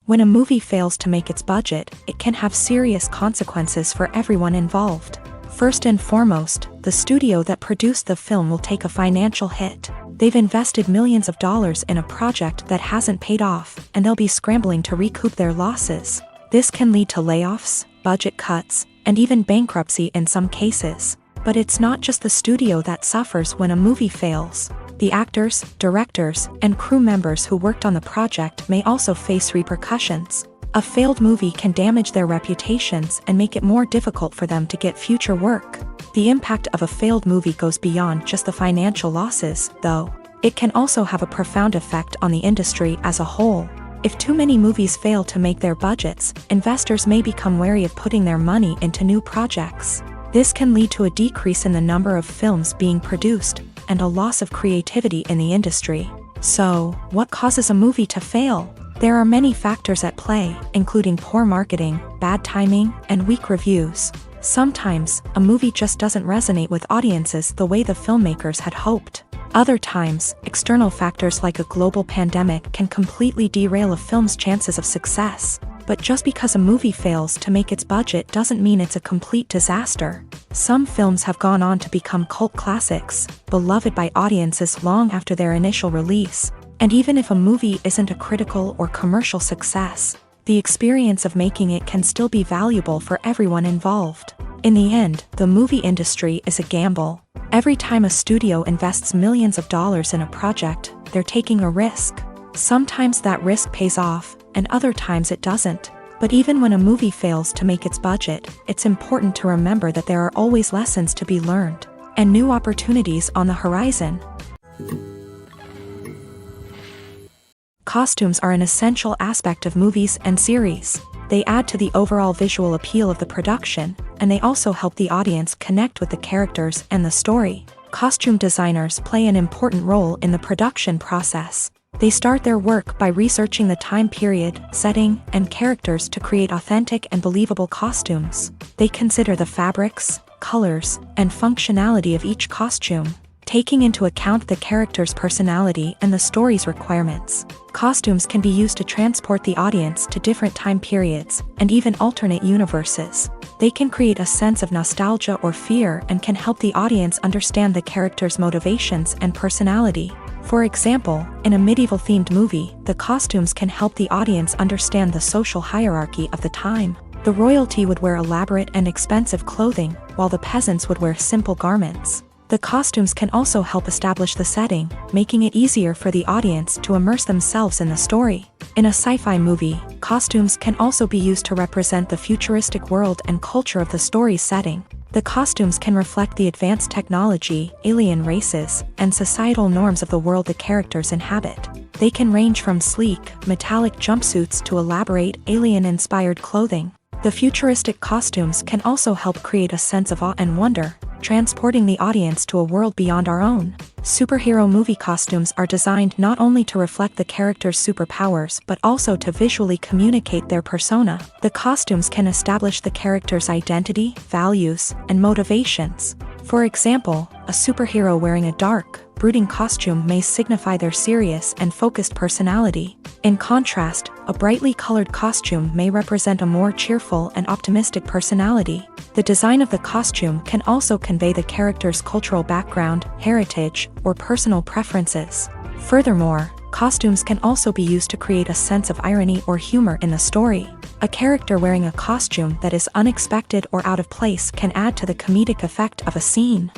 When a movie fails to make its budget, it can have serious consequences for everyone involved. First and foremost, the studio that produced the film will take a financial hit. They've invested millions of dollars in a project that hasn't paid off, and they'll be scrambling to recoup their losses. This can lead to layoffs, budget cuts, and even bankruptcy in some cases. But it's not just the studio that suffers when a movie fails. The actors, directors, and crew members who worked on the project may also face repercussions. A failed movie can damage their reputations and make it more difficult for them to get future work. The impact of a failed movie goes beyond just the financial losses, though. It can also have a profound effect on the industry as a whole. If too many movies fail to make their budgets, investors may become wary of putting their money into new projects. This can lead to a decrease in the number of films being produced, and a loss of creativity in the industry. So, what causes a movie to fail? There are many factors at play, including poor marketing, bad timing, and weak reviews. Sometimes, a movie just doesn't resonate with audiences the way the filmmakers had hoped. Other times, external factors like a global pandemic can completely derail a film's chances of success. But just because a movie fails to make its budget doesn't mean it's a complete disaster. Some films have gone on to become cult classics, beloved by audiences long after their initial release. And even if a movie isn't a critical or commercial success, the experience of making it can still be valuable for everyone involved. In the end, the movie industry is a gamble. Every time a studio invests millions of dollars in a project, they're taking a risk. Sometimes that risk pays off, and other times it doesn't. But even when a movie fails to make its budget, it's important to remember that there are always lessons to be learned, and new opportunities on the horizon. Costumes are an essential aspect of movies and series. They add to the overall visual appeal of the production, and they also help the audience connect with the characters and the story. Costume designers play an important role in the production process. They start their work by researching the time period, setting, and characters to create authentic and believable costumes. They consider the fabrics, colors, and functionality of each costume, taking into account the character's personality and the story's requirements. Costumes can be used to transport the audience to different time periods, and even alternate universes. They can create a sense of nostalgia or fear and can help the audience understand the character's motivations and personality. For example, in a medieval-themed movie, the costumes can help the audience understand the social hierarchy of the time. The royalty would wear elaborate and expensive clothing, while the peasants would wear simple garments. The costumes can also help establish the setting, making it easier for the audience to immerse themselves in the story. In a sci-fi movie, costumes can also be used to represent the futuristic world and culture of the story's setting. The costumes can reflect the advanced technology, alien races, and societal norms of the world the characters inhabit. They can range from sleek, metallic jumpsuits to elaborate, alien-inspired clothing. The futuristic costumes can also help create a sense of awe and wonder, transporting the audience to a world beyond our own. Superhero movie costumes are designed not only to reflect the character's superpowers but also to visually communicate their persona. The costumes can establish the character's identity, values, and motivations. For example, a superhero wearing a dark, brooding costume may signify their serious and focused personality. In contrast, a brightly colored costume may represent a more cheerful and optimistic personality. The design of the costume can also convey the character's cultural background, heritage, or personal preferences. Furthermore, costumes can also be used to create a sense of irony or humor in the story. A character wearing a costume that is unexpected or out of place can add to the comedic effect of a scene.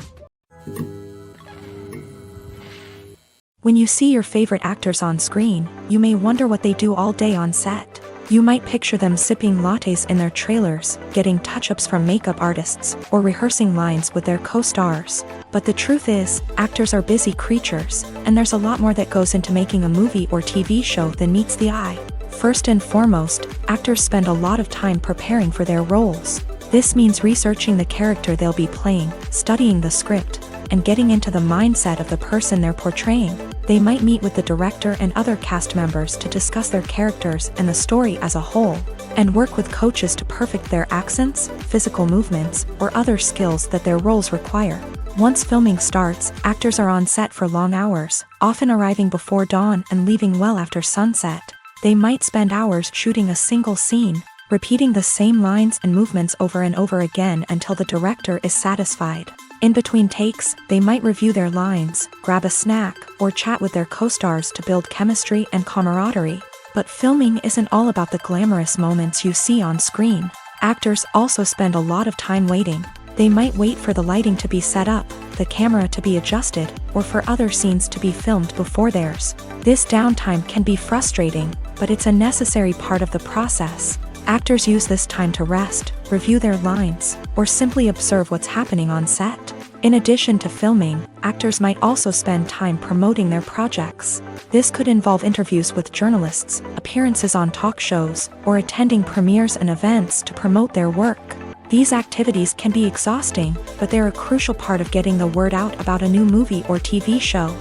When you see your favorite actors on screen, you may wonder what they do all day on set. You might picture them sipping lattes in their trailers, getting touch-ups from makeup artists, or rehearsing lines with their co-stars. But the truth is, actors are busy creatures, and there's a lot more that goes into making a movie or TV show than meets the eye. First and foremost, actors spend a lot of time preparing for their roles. This means researching the character they'll be playing, studying the script, and getting into the mindset of the person they're portraying. They might meet with the director and other cast members to discuss their characters and the story as a whole, and work with coaches to perfect their accents, physical movements, or other skills that their roles require. Once filming starts, actors are on set for long hours, often arriving before dawn and leaving well after sunset. They might spend hours shooting a single scene, repeating the same lines and movements over and over again until the director is satisfied. In between takes, they might review their lines, grab a snack, or chat with their co-stars to build chemistry and camaraderie. But filming isn't all about the glamorous moments you see on screen. Actors also spend a lot of time waiting. They might wait for the lighting to be set up, the camera to be adjusted, or for other scenes to be filmed before theirs. This downtime can be frustrating, but it's a necessary part of the process. Actors use this time to rest, review their lines, or simply observe what's happening on set. In addition to filming, actors might also spend time promoting their projects. This could involve interviews with journalists, appearances on talk shows, or attending premieres and events to promote their work. These activities can be exhausting, but they're a crucial part of getting the word out about a new movie or TV show.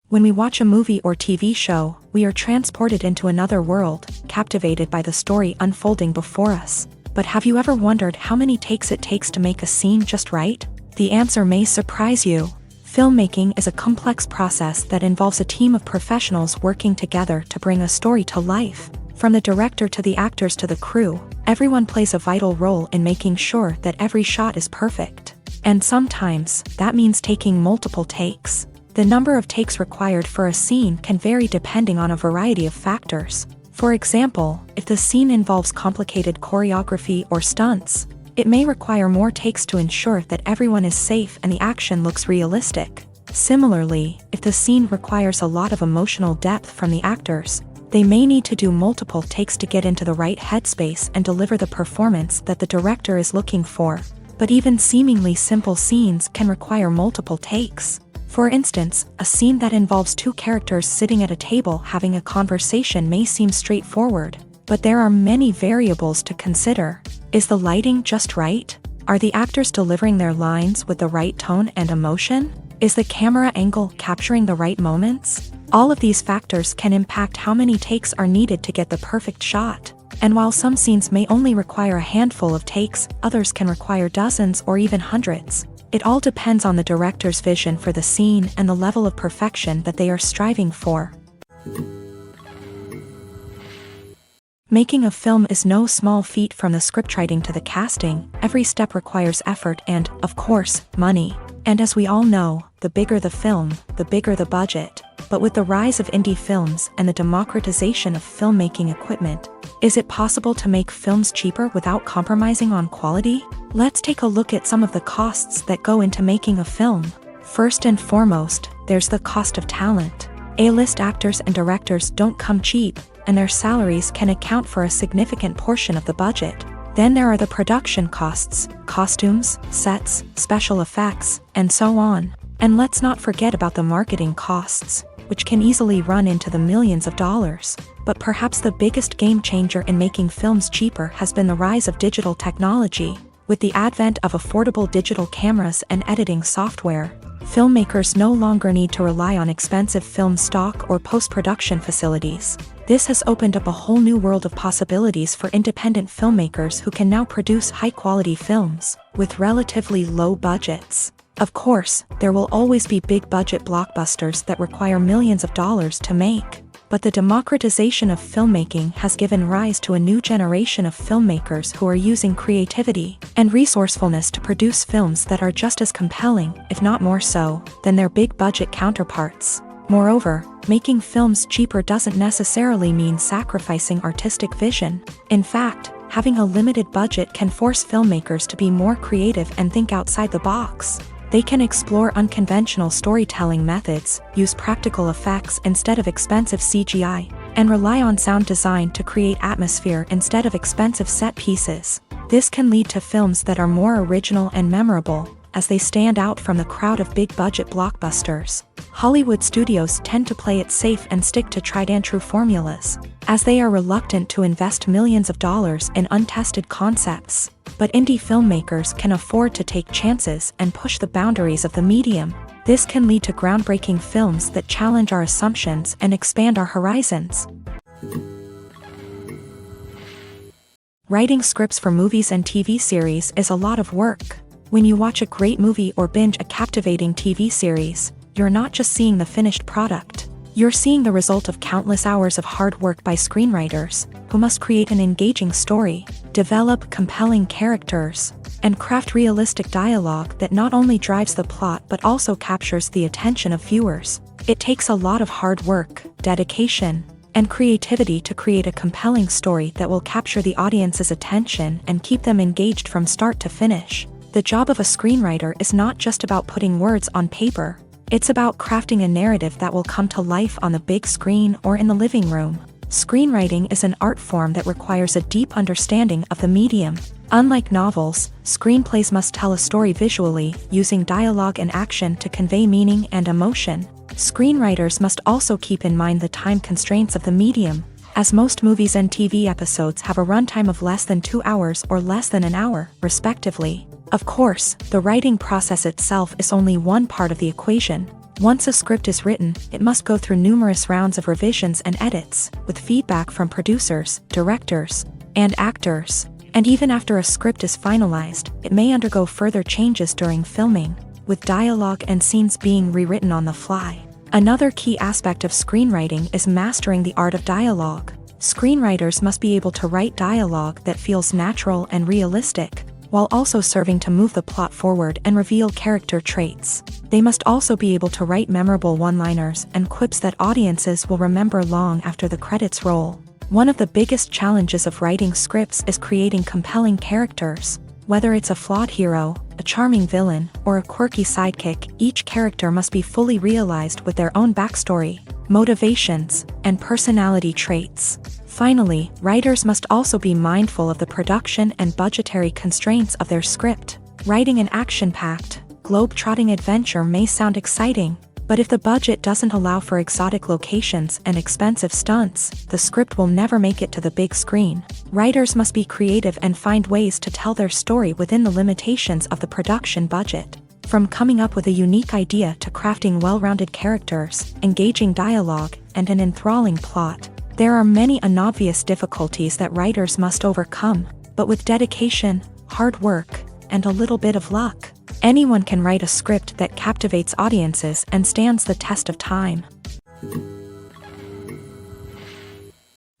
When we watch a movie or TV show, we are transported into another world, captivated by the story unfolding before us. But have you ever wondered how many takes it takes to make a scene just right? The answer may surprise you. Filmmaking is a complex process that involves a team of professionals working together to bring a story to life. From the director to the actors to the crew, everyone plays a vital role in making sure that every shot is perfect. And sometimes, that means taking multiple takes. The number of takes required for a scene can vary depending on a variety of factors. For example, if the scene involves complicated choreography or stunts, it may require more takes to ensure that everyone is safe and the action looks realistic. Similarly, if the scene requires a lot of emotional depth from the actors, they may need to do multiple takes to get into the right headspace and deliver the performance that the director is looking for. But even seemingly simple scenes can require multiple takes. For instance, a scene that involves two characters sitting at a table having a conversation may seem straightforward, but there are many variables to consider. Is the lighting just right? Are the actors delivering their lines with the right tone and emotion? Is the camera angle capturing the right moments? All of these factors can impact how many takes are needed to get the perfect shot. And while some scenes may only require a handful of takes, others can require dozens or even hundreds. It all depends on the director's vision for the scene and the level of perfection that they are striving for. Making a film is no small feat. From the scriptwriting to the casting, every step requires effort and, of course, money. And as we all know, the bigger the film, the bigger the budget. But with the rise of indie films and the democratization of filmmaking equipment, is it possible to make films cheaper without compromising on quality? Let's take a look at some of the costs that go into making a film. First and foremost, there's the cost of talent. A-list actors and directors don't come cheap, and their salaries can account for a significant portion of the budget. Then there are the production costs, costumes, sets, special effects, and so on. And let's not forget about the marketing costs, which can easily run into the millions of dollars. But perhaps the biggest game changer in making films cheaper has been the rise of digital technology. With the advent of affordable digital cameras and editing software, filmmakers no longer need to rely on expensive film stock or post-production facilities. This has opened up a whole new world of possibilities for independent filmmakers who can now produce high-quality films with relatively low budgets. Of course, there will always be big-budget blockbusters that require millions of dollars to make. But the democratization of filmmaking has given rise to a new generation of filmmakers who are using creativity and resourcefulness to produce films that are just as compelling, if not more so, than their big-budget counterparts. Moreover, making films cheaper doesn't necessarily mean sacrificing artistic vision. In fact, having a limited budget can force filmmakers to be more creative and think outside the box. They can explore unconventional storytelling methods, use practical effects instead of expensive CGI, and rely on sound design to create atmosphere instead of expensive set pieces. This can lead to films that are more original and memorable, as they stand out from the crowd of big-budget blockbusters. Hollywood studios tend to play it safe and stick to tried-and-true formulas, as they are reluctant to invest millions of dollars in untested concepts. But indie filmmakers can afford to take chances and push the boundaries of the medium. This can lead to groundbreaking films that challenge our assumptions and expand our horizons. Writing scripts for movies and TV series is a lot of work. When you watch a great movie or binge a captivating TV series, you're not just seeing the finished product. You're seeing the result of countless hours of hard work by screenwriters, who must create an engaging story, develop compelling characters, and craft realistic dialogue that not only drives the plot but also captures the attention of viewers. It takes a lot of hard work, dedication, and creativity to create a compelling story that will capture the audience's attention and keep them engaged from start to finish. The job of a screenwriter is not just about putting words on paper. It's about crafting a narrative that will come to life on the big screen or in the living room. Screenwriting is an art form that requires a deep understanding of the medium. Unlike novels, screenplays must tell a story visually, using dialogue and action to convey meaning and emotion. Screenwriters must also keep in mind the time constraints of the medium, as most movies and TV episodes have a runtime of less than 2 hours or less than an hour, respectively. Of course, the writing process itself is only one part of the equation. Once a script is written, it must go through numerous rounds of revisions and edits, with feedback from producers, directors, and actors. And even after a script is finalized, it may undergo further changes during filming, with dialogue and scenes being rewritten on the fly. Another key aspect of screenwriting is mastering the art of dialogue. Screenwriters must be able to write dialogue that feels natural and realistic, while also serving to move the plot forward and reveal character traits. They must also be able to write memorable one-liners and quips that audiences will remember long after the credits roll. One of the biggest challenges of writing scripts is creating compelling characters. Whether it's a flawed hero, a charming villain, or a quirky sidekick, each character must be fully realized with their own backstory, motivations, and personality traits. Finally, writers must also be mindful of the production and budgetary constraints of their script. Writing an action-packed, globe-trotting adventure may sound exciting, but if the budget doesn't allow for exotic locations and expensive stunts, the script will never make it to the big screen. Writers must be creative and find ways to tell their story within the limitations of the production budget. From coming up with a unique idea to crafting well-rounded characters, engaging dialogue, and an enthralling plot, there are many unobvious difficulties that writers must overcome, but with dedication, hard work, and a little bit of luck, anyone can write a script that captivates audiences and stands the test of time.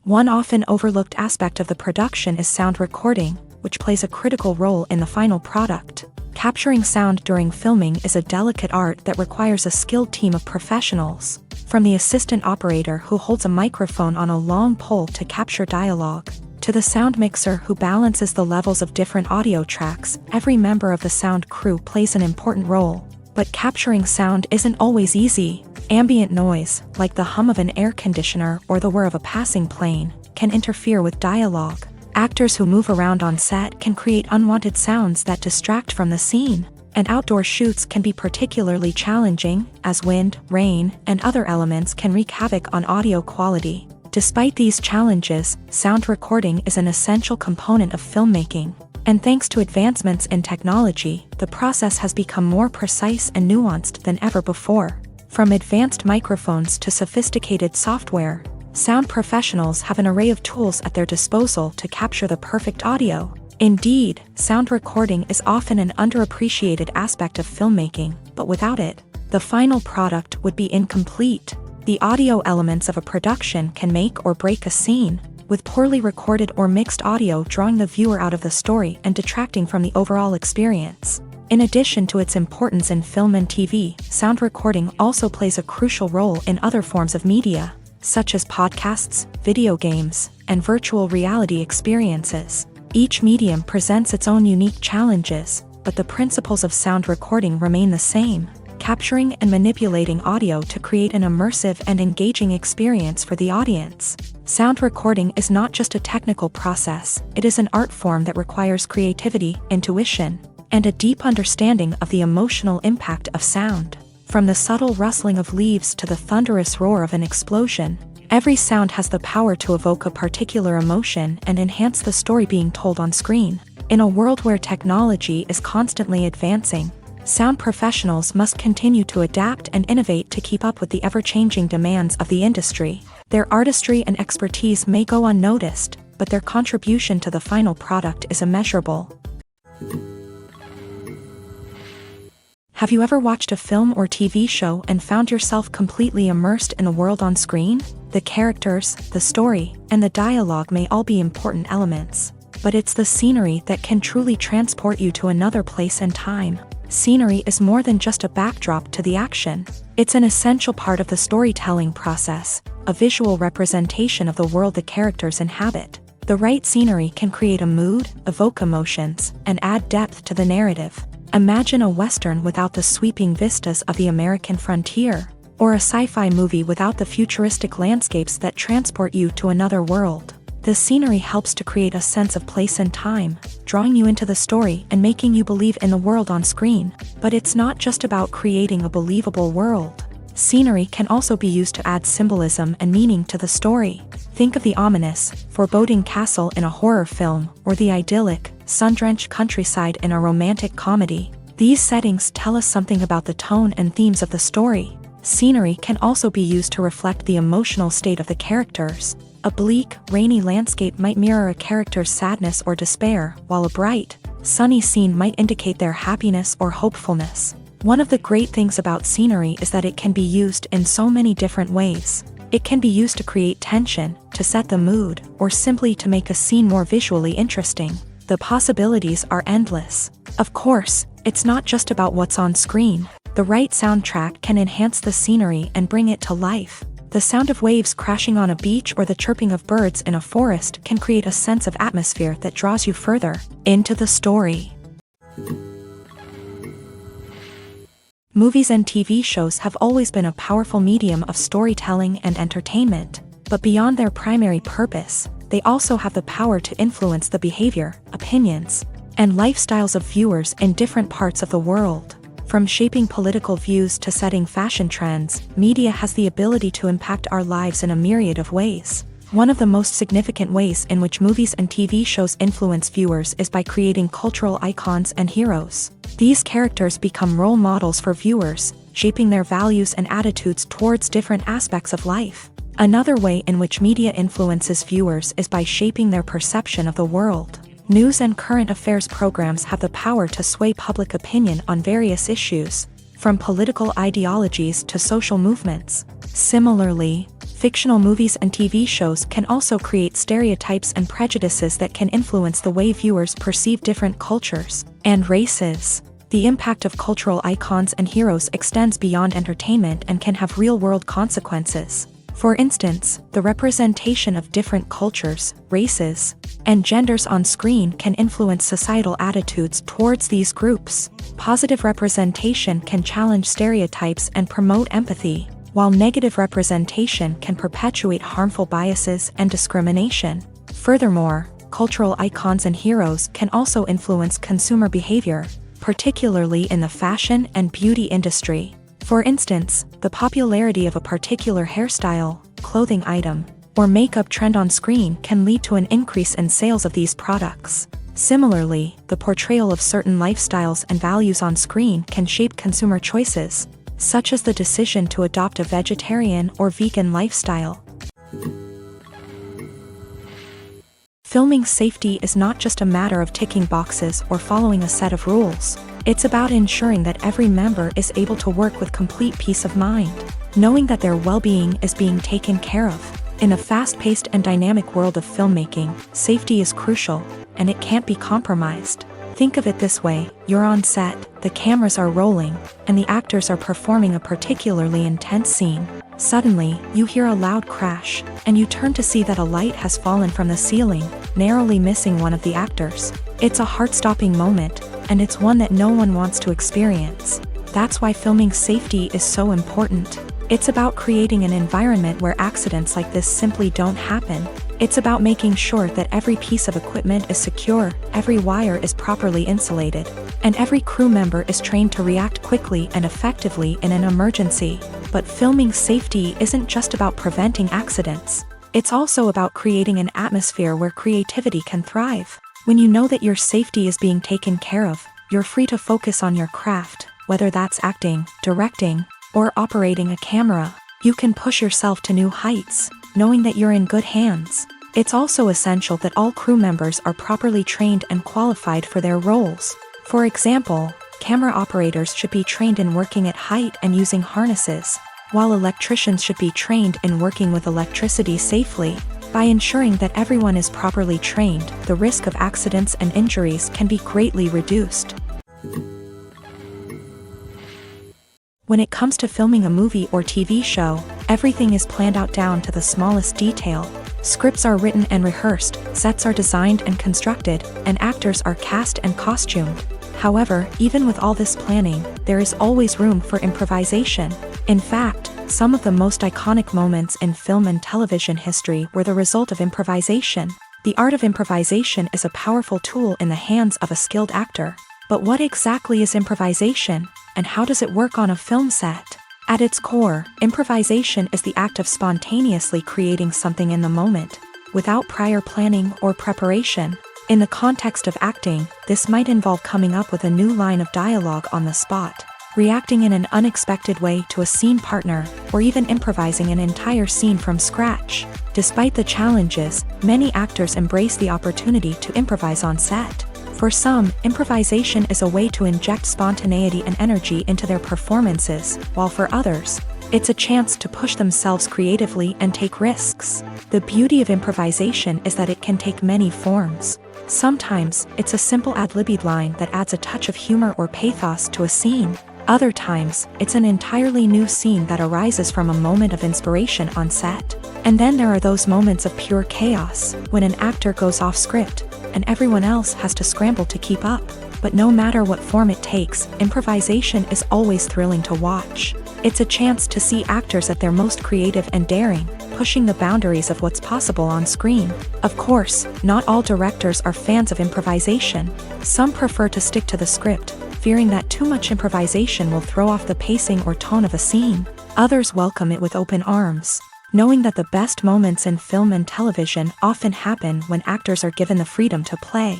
One often overlooked aspect of the production is sound recording, which plays a critical role in the final product. Capturing sound during filming is a delicate art that requires a skilled team of professionals. From the assistant operator who holds a microphone on a long pole to capture dialogue, to the sound mixer who balances the levels of different audio tracks, every member of the sound crew plays an important role. But capturing sound isn't always easy. Ambient noise, like the hum of an air conditioner or the whir of a passing plane, can interfere with dialogue. Actors who move around on set can create unwanted sounds that distract from the scene. And outdoor shoots can be particularly challenging, as wind, rain, and other elements can wreak havoc on audio quality. Despite these challenges, sound recording is an essential component of filmmaking. And thanks to advancements in technology, the process has become more precise and nuanced than ever before. From advanced microphones to sophisticated software, sound professionals have an array of tools at their disposal to capture the perfect audio. Indeed, sound recording is often an underappreciated aspect of filmmaking, but without it, the final product would be incomplete. The audio elements of a production can make or break a scene, with poorly recorded or mixed audio drawing the viewer out of the story and detracting from the overall experience. In addition to its importance in film and TV, sound recording also plays a crucial role in other forms of media, such as podcasts, video games, and virtual reality experiences. Each medium presents its own unique challenges, but the principles of sound recording remain the same, capturing and manipulating audio to create an immersive and engaging experience for the audience. Sound recording is not just a technical process, it is an art form that requires creativity, intuition, and a deep understanding of the emotional impact of sound. From the subtle rustling of leaves to the thunderous roar of an explosion, every sound has the power to evoke a particular emotion and enhance the story being told on screen. In a world where technology is constantly advancing, sound professionals must continue to adapt and innovate to keep up with the ever-changing demands of the industry. Their artistry and expertise may go unnoticed, but their contribution to the final product is immeasurable. Have you ever watched a film or TV show and found yourself completely immersed in the world on screen? The characters, the story, and the dialogue may all be important elements, but it's the scenery that can truly transport you to another place and time. Scenery is more than just a backdrop to the action. It's an essential part of the storytelling process, a visual representation of the world the characters inhabit. The right scenery can create a mood, evoke emotions, and add depth to the narrative. Imagine a Western without the sweeping vistas of the American frontier, or a sci-fi movie without the futuristic landscapes that transport you to another world. The scenery helps to create a sense of place and time, drawing you into the story and making you believe in the world on screen. But it's not just about creating a believable world. Scenery can also be used to add symbolism and meaning to the story. Think of the ominous, foreboding castle in a horror film, or the idyllic, sun-drenched countryside in a romantic comedy. These settings tell us something about the tone and themes of the story. Scenery can also be used to reflect the emotional state of the characters. A bleak, rainy landscape might mirror a character's sadness or despair, while a bright, sunny scene might indicate their happiness or hopefulness. One of the great things about scenery is that it can be used in so many different ways. It can be used to create tension, to set the mood, or simply to make a scene more visually interesting. The possibilities are endless. Of course, it's not just about what's on screen. The right soundtrack can enhance the scenery and bring it to life. The sound of waves crashing on a beach or the chirping of birds in a forest can create a sense of atmosphere that draws you further into the story. Movies and TV shows have always been a powerful medium of storytelling and entertainment, but beyond their primary purpose, they also have the power to influence the behavior, opinions, and lifestyles of viewers in different parts of the world. From shaping political views to setting fashion trends, media has the ability to impact our lives in a myriad of ways. One of the most significant ways in which movies and TV shows influence viewers is by creating cultural icons and heroes. These characters become role models for viewers, shaping their values and attitudes towards different aspects of life. Another way in which media influences viewers is by shaping their perception of the world. News and current affairs programs have the power to sway public opinion on various issues, from political ideologies to social movements. Similarly, fictional movies and TV shows can also create stereotypes and prejudices that can influence the way viewers perceive different cultures and races. The impact of cultural icons and heroes extends beyond entertainment and can have real-world consequences. For instance, the representation of different cultures, races, and genders on screen can influence societal attitudes towards these groups. Positive representation can challenge stereotypes and promote empathy, while negative representation can perpetuate harmful biases and discrimination. Furthermore, cultural icons and heroes can also influence consumer behavior, particularly in the fashion and beauty industry. For instance, the popularity of a particular hairstyle, clothing item, or makeup trend on screen can lead to an increase in sales of these products. Similarly, the portrayal of certain lifestyles and values on screen can shape consumer choices, such as the decision to adopt a vegetarian or vegan lifestyle. Filming safety is not just a matter of ticking boxes or following a set of rules. It's about ensuring that every member is able to work with complete peace of mind, knowing that their well-being is being taken care of. In a fast-paced and dynamic world of filmmaking, safety is crucial, and it can't be compromised. Think of it this way: you're on set, the cameras are rolling, and the actors are performing a particularly intense scene. Suddenly, you hear a loud crash, and you turn to see that a light has fallen from the ceiling, narrowly missing one of the actors. It's a heart-stopping moment, and it's one that no one wants to experience. That's why filming safety is so important. It's about creating an environment where accidents like this simply don't happen. It's about making sure that every piece of equipment is secure, every wire is properly insulated, and every crew member is trained to react quickly and effectively in an emergency. But filming safety isn't just about preventing accidents. It's also about creating an atmosphere where creativity can thrive. When you know that your safety is being taken care of, you're free to focus on your craft, whether that's acting, directing, or operating a camera. You can push yourself to new heights, knowing that you're in good hands. It's also essential that all crew members are properly trained and qualified for their roles. For example, camera operators should be trained in working at height and using harnesses, while electricians should be trained in working with electricity safely. By ensuring that everyone is properly trained, the risk of accidents and injuries can be greatly reduced. When it comes to filming a movie or TV show, everything is planned out down to the smallest detail. Scripts are written and rehearsed, sets are designed and constructed, and actors are cast and costumed. However, even with all this planning, there is always room for improvisation. In fact, some of the most iconic moments in film and television history were the result of improvisation. The art of improvisation is a powerful tool in the hands of a skilled actor. But what exactly is improvisation, and how does it work on a film set? At its core, improvisation is the act of spontaneously creating something in the moment, without prior planning or preparation. In the context of acting, this might involve coming up with a new line of dialogue on the spot, reacting in an unexpected way to a scene partner, or even improvising an entire scene from scratch. Despite the challenges, many actors embrace the opportunity to improvise on set. For some, improvisation is a way to inject spontaneity and energy into their performances, while for others, it's a chance to push themselves creatively and take risks. The beauty of improvisation is that it can take many forms. Sometimes, it's a simple ad-libbed line that adds a touch of humor or pathos to a scene. Other times, it's an entirely new scene that arises from a moment of inspiration on set. And then there are those moments of pure chaos, when an actor goes off script, and everyone else has to scramble to keep up. But no matter what form it takes, improvisation is always thrilling to watch. It's a chance to see actors at their most creative and daring, pushing the boundaries of what's possible on screen. Of course, not all directors are fans of improvisation. Some prefer to stick to the script, fearing that too much improvisation will throw off the pacing or tone of a scene. Others welcome it with open arms, knowing that the best moments in film and television often happen when actors are given the freedom to play.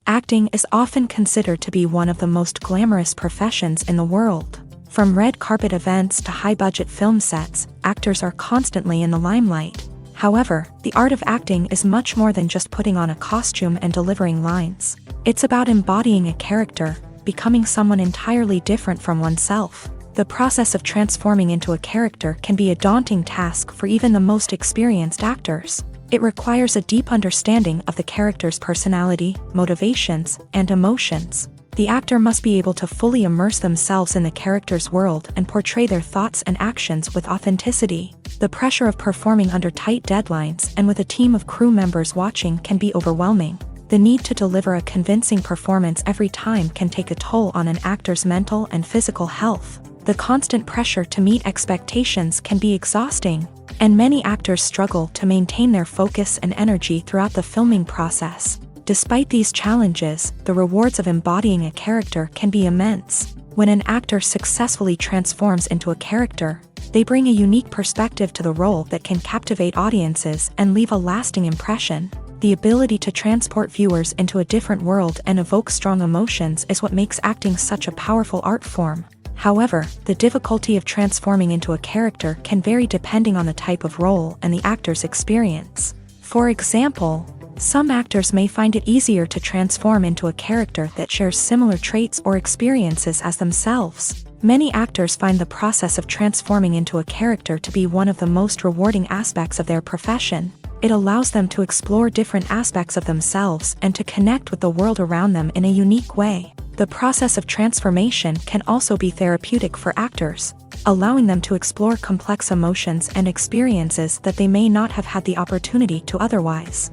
Acting is often considered to be one of the most glamorous professions in the world. From red carpet events to high-budget film sets, actors are constantly in the limelight. However, the art of acting is much more than just putting on a costume and delivering lines. It's about embodying a character, becoming someone entirely different from oneself. The process of transforming into a character can be a daunting task for even the most experienced actors. It requires a deep understanding of the character's personality, motivations, and emotions. The actor must be able to fully immerse themselves in the character's world and portray their thoughts and actions with authenticity. The pressure of performing under tight deadlines and with a team of crew members watching can be overwhelming. The need to deliver a convincing performance every time can take a toll on an actor's mental and physical health. The constant pressure to meet expectations can be exhausting, and many actors struggle to maintain their focus and energy throughout the filming process. Despite these challenges, the rewards of embodying a character can be immense. When an actor successfully transforms into a character, they bring a unique perspective to the role that can captivate audiences and leave a lasting impression. The ability to transport viewers into a different world and evoke strong emotions is what makes acting such a powerful art form. However, the difficulty of transforming into a character can vary depending on the type of role and the actor's experience. For example, some actors may find it easier to transform into a character that shares similar traits or experiences as themselves. Many actors find the process of transforming into a character to be one of the most rewarding aspects of their profession. It allows them to explore different aspects of themselves and to connect with the world around them in a unique way. The process of transformation can also be therapeutic for actors, allowing them to explore complex emotions and experiences that they may not have had the opportunity to otherwise.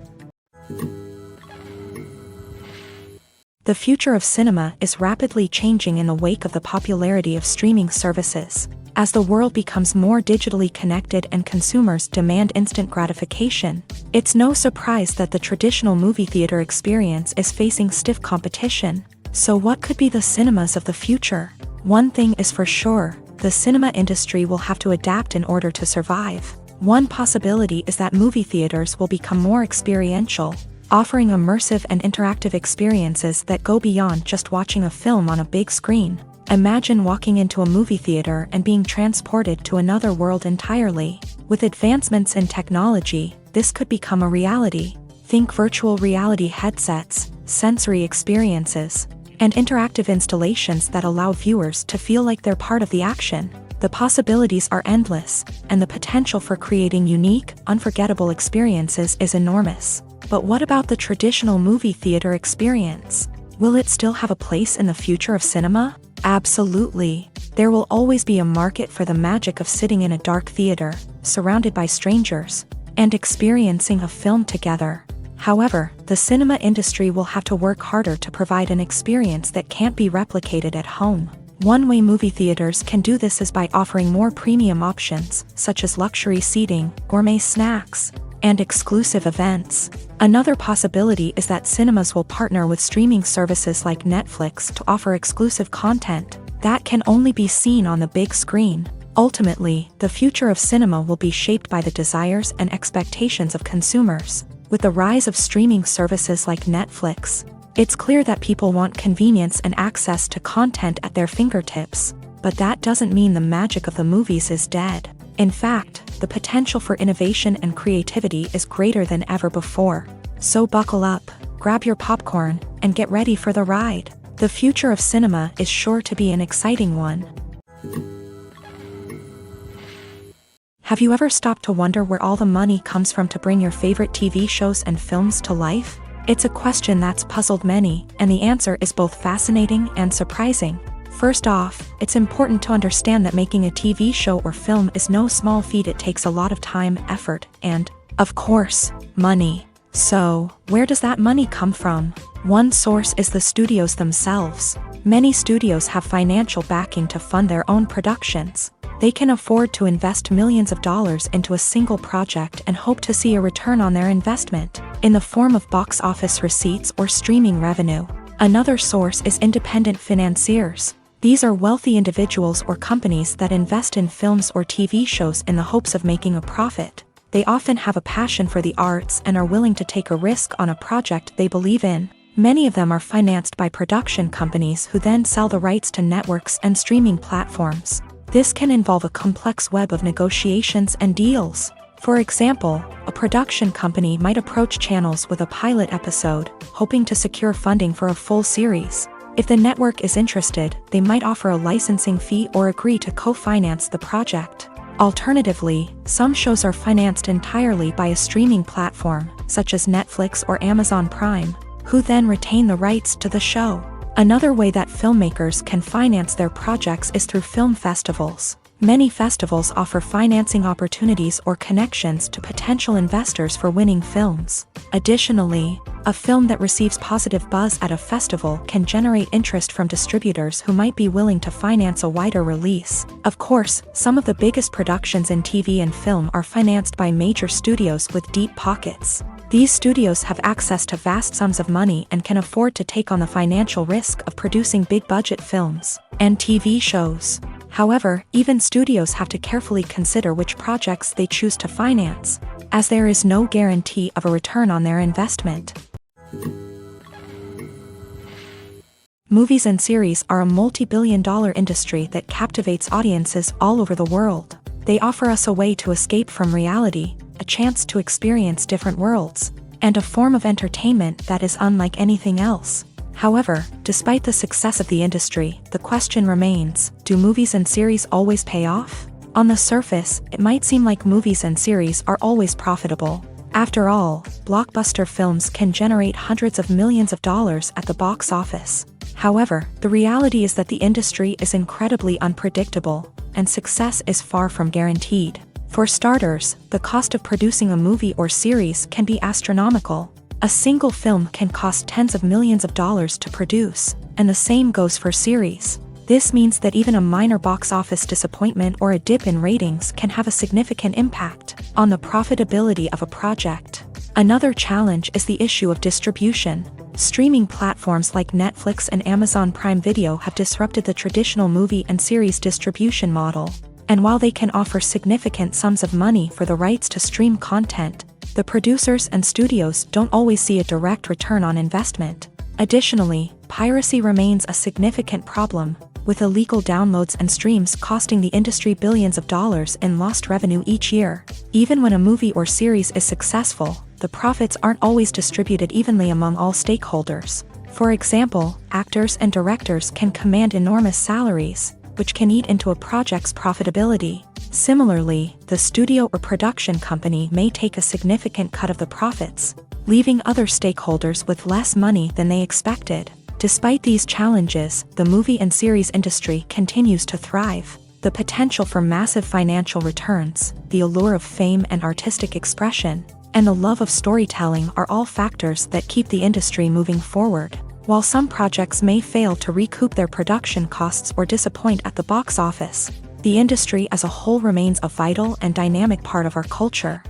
The future of cinema is rapidly changing in the wake of the popularity of streaming services. As the world becomes more digitally connected and consumers demand instant gratification, it's no surprise that the traditional movie theater experience is facing stiff competition. So what could be the cinemas of the future? One thing is for sure, the cinema industry will have to adapt in order to survive. One possibility is that movie theaters will become more experiential, offering immersive and interactive experiences that go beyond just watching a film on a big screen. Imagine walking into a movie theater and being transported to another world entirely. With advancements in technology, this could become a reality. Think virtual reality headsets, sensory experiences, and interactive installations that allow viewers to feel like they're part of the action. The possibilities are endless, and the potential for creating unique, unforgettable experiences is enormous. But what about the traditional movie theater experience? Will it still have a place in the future of cinema? Absolutely. There will always be a market for the magic of sitting in a dark theater, surrounded by strangers, and experiencing a film together. However, the cinema industry will have to work harder to provide an experience that can't be replicated at home. One way movie theaters can do this is by offering more premium options, such as luxury seating, gourmet snacks, and exclusive events. Another possibility is that cinemas will partner with streaming services like Netflix to offer exclusive content that can only be seen on the big screen. Ultimately, the future of cinema will be shaped by the desires and expectations of consumers. With the rise of streaming services like Netflix, it's clear that people want convenience and access to content at their fingertips. But that doesn't mean the magic of the movies is dead. In fact, the potential for innovation and creativity is greater than ever before. So buckle up, grab your popcorn, and get ready for the ride. The future of cinema is sure to be an exciting one. Have you ever stopped to wonder where all the money comes from to bring your favorite TV shows and films to life? It's a question that's puzzled many, and the answer is both fascinating and surprising. First off, it's important to understand that making a TV show or film is no small feat. It takes a lot of time, effort, and, of course, money. So, where does that money come from? One source is the studios themselves. Many studios have financial backing to fund their own productions. They can afford to invest millions of dollars into a single project and hope to see a return on their investment, in the form of box office receipts or streaming revenue. Another source is independent financiers. These are wealthy individuals or companies that invest in films or TV shows in the hopes of making a profit. They often have a passion for the arts and are willing to take a risk on a project they believe in. Many of them are financed by production companies who then sell the rights to networks and streaming platforms. This can involve a complex web of negotiations and deals. For example, a production company might approach channels with a pilot episode, hoping to secure funding for a full series. If the network is interested, they might offer a licensing fee or agree to co-finance the project. Alternatively, some shows are financed entirely by a streaming platform, such as Netflix or Amazon Prime, who then retain the rights to the show. Another way that filmmakers can finance their projects is through film festivals. Many festivals offer financing opportunities or connections to potential investors for winning films. Additionally, a film that receives positive buzz at a festival can generate interest from distributors who might be willing to finance a wider release. Of course, some of the biggest productions in TV and film are financed by major studios with deep pockets. These studios have access to vast sums of money and can afford to take on the financial risk of producing big-budget films and TV shows. However, even studios have to carefully consider which projects they choose to finance, as there is no guarantee of a return on their investment. Movies and series are a multi-billion-dollar industry that captivates audiences all over the world. They offer us a way to escape from reality, a chance to experience different worlds, and a form of entertainment that is unlike anything else. However, despite the success of the industry, the question remains, do movies and series always pay off? On the surface, it might seem like movies and series are always profitable. After all, blockbuster films can generate hundreds of millions of dollars at the box office. However, the reality is that the industry is incredibly unpredictable, and success is far from guaranteed. For starters, the cost of producing a movie or series can be astronomical. A single film can cost tens of millions of dollars to produce, and the same goes for series. This means that even a minor box office disappointment or a dip in ratings can have a significant impact on the profitability of a project. Another challenge is the issue of distribution. Streaming platforms like Netflix and Amazon Prime Video have disrupted the traditional movie and series distribution model. And while they can offer significant sums of money for the rights to stream content, the producers and studios don't always see a direct return on investment. Additionally, piracy remains a significant problem, with illegal downloads and streams costing the industry billions of dollars in lost revenue each year. Even when a movie or series is successful, the profits aren't always distributed evenly among all stakeholders. For example, actors and directors can command enormous salaries, which can eat into a project's profitability. Similarly, the studio or production company may take a significant cut of the profits, leaving other stakeholders with less money than they expected. Despite these challenges, the movie and series industry continues to thrive. The potential for massive financial returns, the allure of fame and artistic expression, and the love of storytelling are all factors that keep the industry moving forward. While some projects may fail to recoup their production costs or disappoint at the box office, the industry as a whole remains a vital and dynamic part of our culture.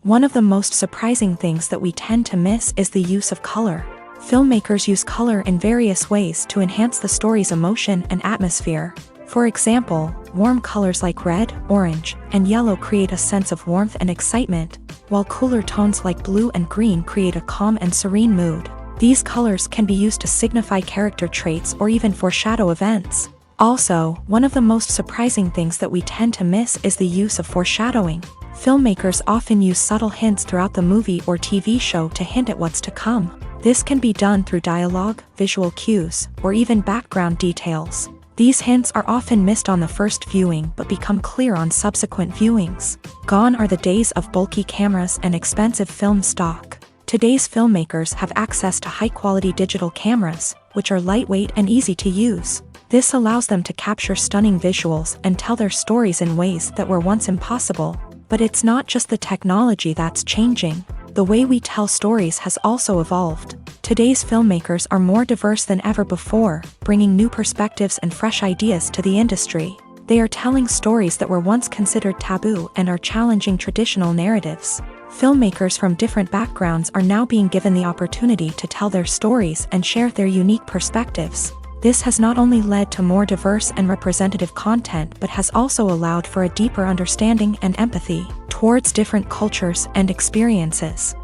One of the most surprising things that we tend to miss is the use of color. Filmmakers use color in various ways to enhance the story's emotion and atmosphere. For example, warm colors like red, orange, and yellow create a sense of warmth and excitement, while cooler tones like blue and green create a calm and serene mood. These colors can be used to signify character traits or even foreshadow events. Also, one of the most surprising things that we tend to miss is the use of foreshadowing. Filmmakers often use subtle hints throughout the movie or TV show to hint at what's to come. This can be done through dialogue, visual cues, or even background details. These hints are often missed on the first viewing but become clear on subsequent viewings. Gone are the days of bulky cameras and expensive film stock. Today's filmmakers have access to high-quality digital cameras, which are lightweight and easy to use. This allows them to capture stunning visuals and tell their stories in ways that were once impossible. But it's not just the technology that's changing. The way we tell stories has also evolved. Today's filmmakers are more diverse than ever before, bringing new perspectives and fresh ideas to the industry. They are telling stories that were once considered taboo and are challenging traditional narratives. Filmmakers from different backgrounds are now being given the opportunity to tell their stories and share their unique perspectives. This has not only led to more diverse and representative content but has also allowed for a deeper understanding and empathy towards different cultures and experiences.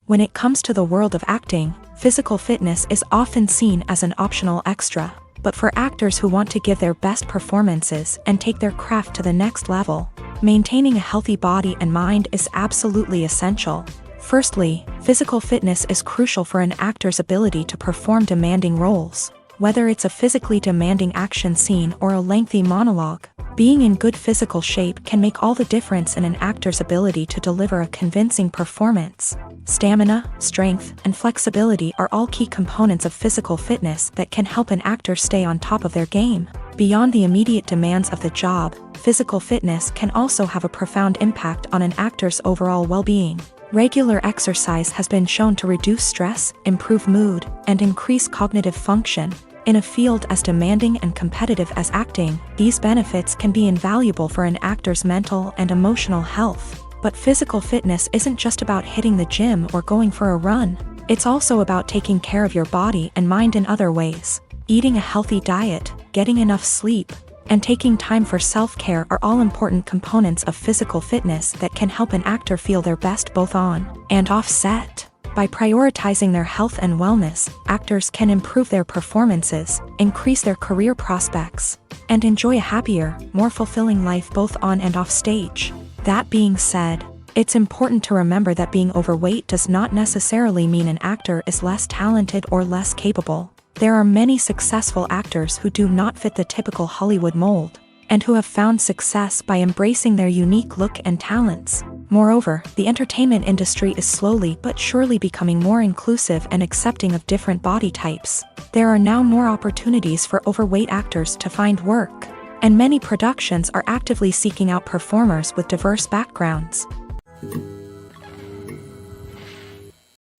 When it comes to the world of acting, physical fitness is often seen as an optional extra. But for actors who want to give their best performances and take their craft to the next level, maintaining a healthy body and mind is absolutely essential. Firstly, physical fitness is crucial for an actor's ability to perform demanding roles. Whether it's a physically demanding action scene or a lengthy monologue, being in good physical shape can make all the difference in an actor's ability to deliver a convincing performance. Stamina, strength, and flexibility are all key components of physical fitness that can help an actor stay on top of their game. Beyond the immediate demands of the job, physical fitness can also have a profound impact on an actor's overall well-being. Regular exercise has been shown to reduce stress, improve mood, and increase cognitive function. In a field as demanding and competitive as acting, these benefits can be invaluable for an actor's mental and emotional health. But physical fitness isn't just about hitting the gym or going for a run. It's also about taking care of your body and mind in other ways. Eating a healthy diet, getting enough sleep, and taking time for self-care are all important components of physical fitness that can help an actor feel their best both on and off set. By prioritizing their health and wellness, actors can improve their performances, increase their career prospects, and enjoy a happier, more fulfilling life both on and off stage. That being said, it's important to remember that being overweight does not necessarily mean an actor is less talented or less capable. There are many successful actors who do not fit the typical Hollywood mold, and who have found success by embracing their unique look and talents. Moreover, the entertainment industry is slowly but surely becoming more inclusive and accepting of different body types. There are now more opportunities for overweight actors to find work, and many productions are actively seeking out performers with diverse backgrounds.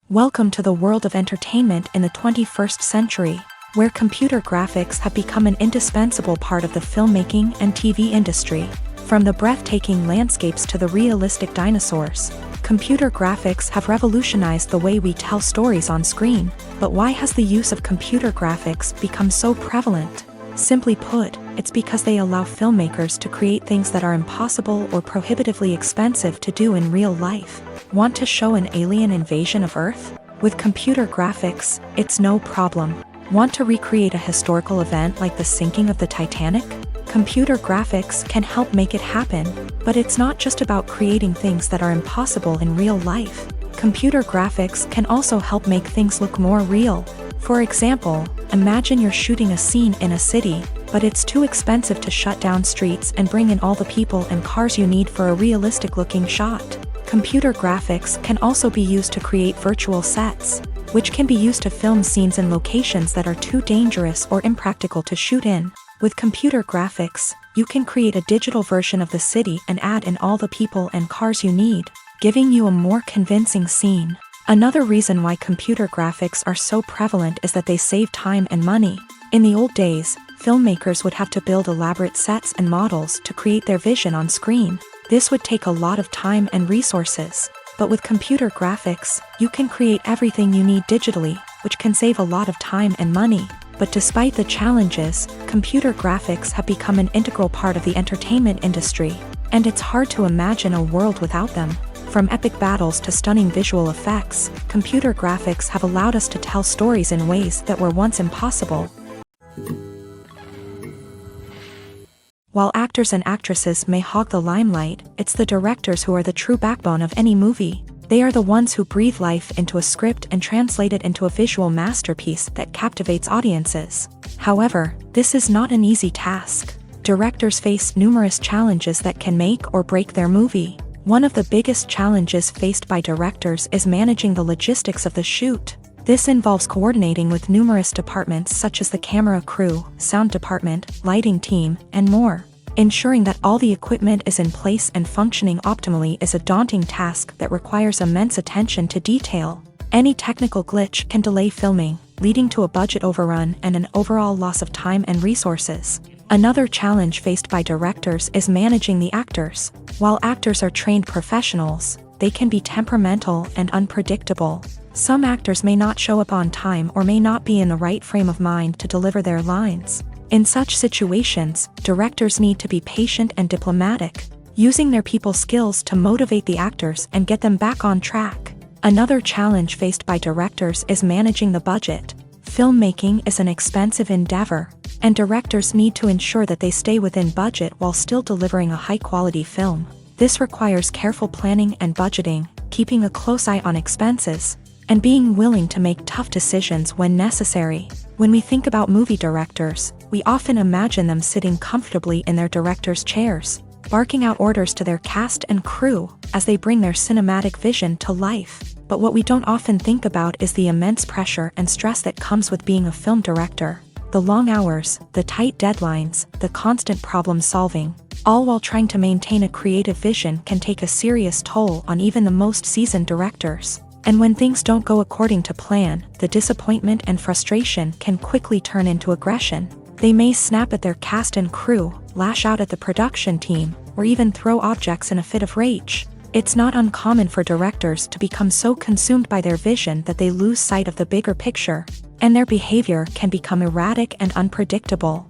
Welcome to the world of entertainment in the 21st century, where computer graphics have become an indispensable part of the filmmaking and TV industry. From the breathtaking landscapes to the realistic dinosaurs, computer graphics have revolutionized the way we tell stories on screen. But why has the use of computer graphics become so prevalent? Simply put, it's because they allow filmmakers to create things that are impossible or prohibitively expensive to do in real life. Want to show an alien invasion of Earth? With computer graphics, it's no problem. Want to recreate a historical event like the sinking of the Titanic? Computer graphics can help make it happen. But it's not just about creating things that are impossible in real life. Computer graphics can also help make things look more real. For example, imagine you're shooting a scene in a city, but it's too expensive to shut down streets and bring in all the people and cars you need for a realistic-looking shot. Computer graphics can also be used to create virtual sets, which can be used to film scenes in locations that are too dangerous or impractical to shoot in. With computer graphics, you can create a digital version of the city and add in all the people and cars you need, giving you a more convincing scene. Another reason why computer graphics are so prevalent is that they save time and money. In the old days, filmmakers would have to build elaborate sets and models to create their vision on screen. This would take a lot of time and resources. But with computer graphics, you can create everything you need digitally, which can save a lot of time and money. But despite the challenges, computer graphics have become an integral part of the entertainment industry, and it's hard to imagine a world without them. From epic battles to stunning visual effects, computer graphics have allowed us to tell stories in ways that were once impossible. While actors and actresses may hog the limelight, it's the directors who are the true backbone of any movie. They are the ones who breathe life into a script and translate it into a visual masterpiece that captivates audiences. However, this is not an easy task. Directors face numerous challenges that can make or break their movie. One of the biggest challenges faced by directors is managing the logistics of the shoot. This involves coordinating with numerous departments such as the camera crew, sound department, lighting team, and more. Ensuring that all the equipment is in place and functioning optimally is a daunting task that requires immense attention to detail. Any technical glitch can delay filming, leading to a budget overrun and an overall loss of time and resources. Another challenge faced by directors is managing the actors. While actors are trained professionals, they can be temperamental and unpredictable. Some actors may not show up on time or may not be in the right frame of mind to deliver their lines. In such situations, directors need to be patient and diplomatic, using their people skills to motivate the actors and get them back on track. Another challenge faced by directors is managing the budget. Filmmaking is an expensive endeavor, and directors need to ensure that they stay within budget while still delivering a high-quality film. This requires careful planning and budgeting, keeping a close eye on expenses, and being willing to make tough decisions when necessary. When we think about movie directors, we often imagine them sitting comfortably in their director's chairs, barking out orders to their cast and crew as they bring their cinematic vision to life. But what we don't often think about is the immense pressure and stress that comes with being a film director. The long hours, the tight deadlines, the constant problem solving, all while trying to maintain a creative vision can take a serious toll on even the most seasoned directors. And when things don't go according to plan, the disappointment and frustration can quickly turn into aggression. They may snap at their cast and crew, lash out at the production team, or even throw objects in a fit of rage. It's not uncommon for directors to become so consumed by their vision that they lose sight of the bigger picture, and their behavior can become erratic and unpredictable.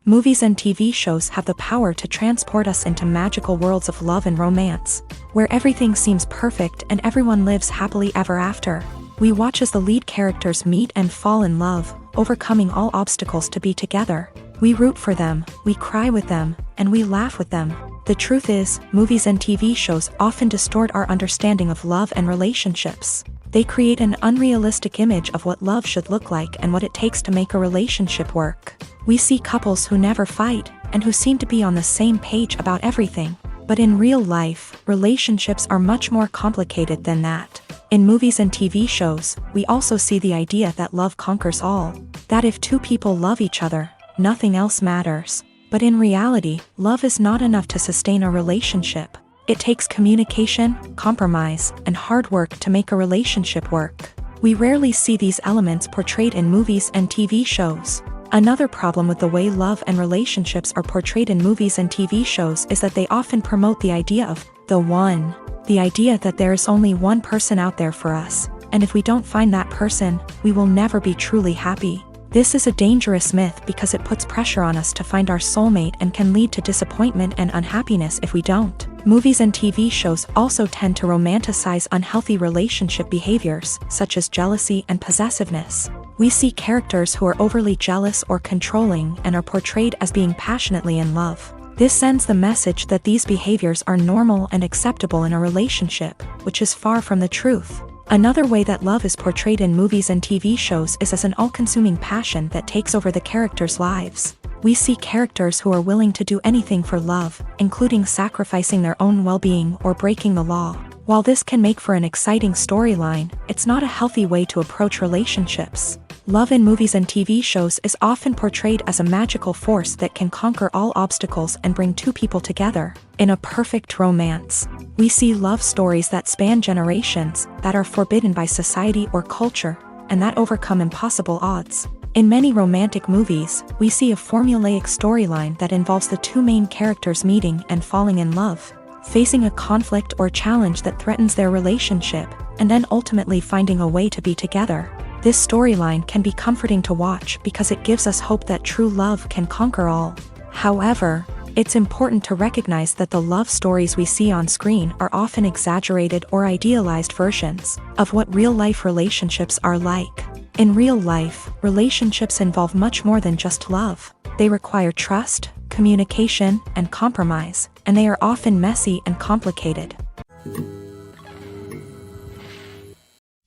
Movies and TV shows have the power to transport us into magical worlds of love and romance, where everything seems perfect and everyone lives happily ever after. We watch as the lead characters meet and fall in love, overcoming all obstacles to be together. We root for them, we cry with them, and we laugh with them. The truth is, movies and TV shows often distort our understanding of love and relationships. They create an unrealistic image of what love should look like and what it takes to make a relationship work. We see couples who never fight, and who seem to be on the same page about everything. But in real life, relationships are much more complicated than that. In movies and TV shows, we also see the idea that love conquers all. That if two people love each other, nothing else matters. But in reality, love is not enough to sustain a relationship. It takes communication, compromise, and hard work to make a relationship work. We rarely see these elements portrayed in movies and TV shows. Another problem with the way love and relationships are portrayed in movies and TV shows is that they often promote the idea of the one. The idea that there is only one person out there for us, and if we don't find that person, we will never be truly happy. This is a dangerous myth because it puts pressure on us to find our soulmate and can lead to disappointment and unhappiness if we don't. Movies and TV shows also tend to romanticize unhealthy relationship behaviors, such as jealousy and possessiveness. We see characters who are overly jealous or controlling and are portrayed as being passionately in love. This sends the message that these behaviors are normal and acceptable in a relationship, which is far from the truth. Another way that love is portrayed in movies and TV shows is as an all-consuming passion that takes over the characters' lives. We see characters who are willing to do anything for love, including sacrificing their own well-being or breaking the law. While this can make for an exciting storyline, it's not a healthy way to approach relationships. Love in movies and TV shows is often portrayed as a magical force that can conquer all obstacles and bring two people together. In a perfect romance, we see love stories that span generations, that are forbidden by society or culture, and that overcome impossible odds. In many romantic movies, we see a formulaic storyline that involves the two main characters meeting and falling in love, facing a conflict or challenge that threatens their relationship, and then ultimately finding a way to be together. This storyline can be comforting to watch because it gives us hope that true love can conquer all. However, it's important to recognize that the love stories we see on screen are often exaggerated or idealized versions of what real-life relationships are like. In real life, relationships involve much more than just love. They require trust, communication, and compromise, and they are often messy and complicated.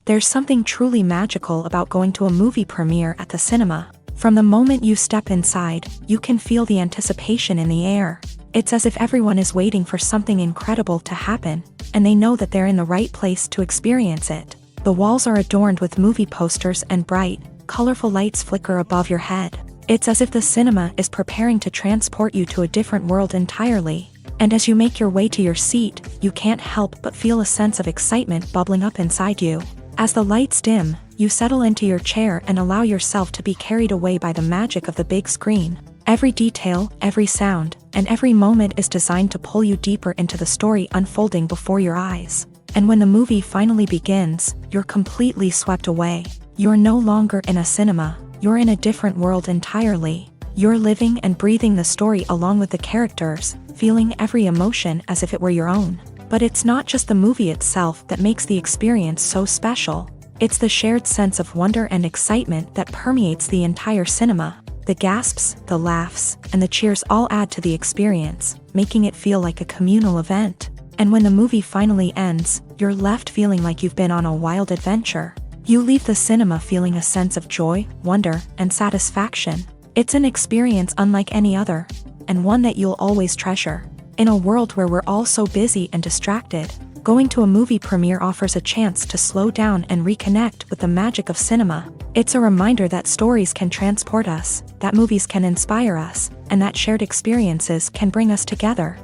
There's something truly magical about going to a movie premiere at the cinema. From the moment you step inside, you can feel the anticipation in the air. It's as if everyone is waiting for something incredible to happen, and they know that they're in the right place to experience it. The walls are adorned with movie posters and bright, colorful lights flicker above your head. It's as if the cinema is preparing to transport you to a different world entirely. And as you make your way to your seat, you can't help but feel a sense of excitement bubbling up inside you. As the lights dim, you settle into your chair and allow yourself to be carried away by the magic of the big screen. Every detail, every sound, and every moment is designed to pull you deeper into the story unfolding before your eyes. And when the movie finally begins, you're completely swept away. You're no longer in a cinema, you're in a different world entirely. You're living and breathing the story along with the characters, feeling every emotion as if it were your own. But it's not just the movie itself that makes the experience so special. It's the shared sense of wonder and excitement that permeates the entire cinema. The gasps, the laughs, and the cheers all add to the experience, making it feel like a communal event. And when the movie finally ends, you're left feeling like you've been on a wild adventure. You leave the cinema feeling a sense of joy, wonder, and satisfaction. It's an experience unlike any other, and one that you'll always treasure. In a world where we're all so busy and distracted, going to a movie premiere offers a chance to slow down and reconnect with the magic of cinema. It's a reminder that stories can transport us, that movies can inspire us, and that shared experiences can bring us together.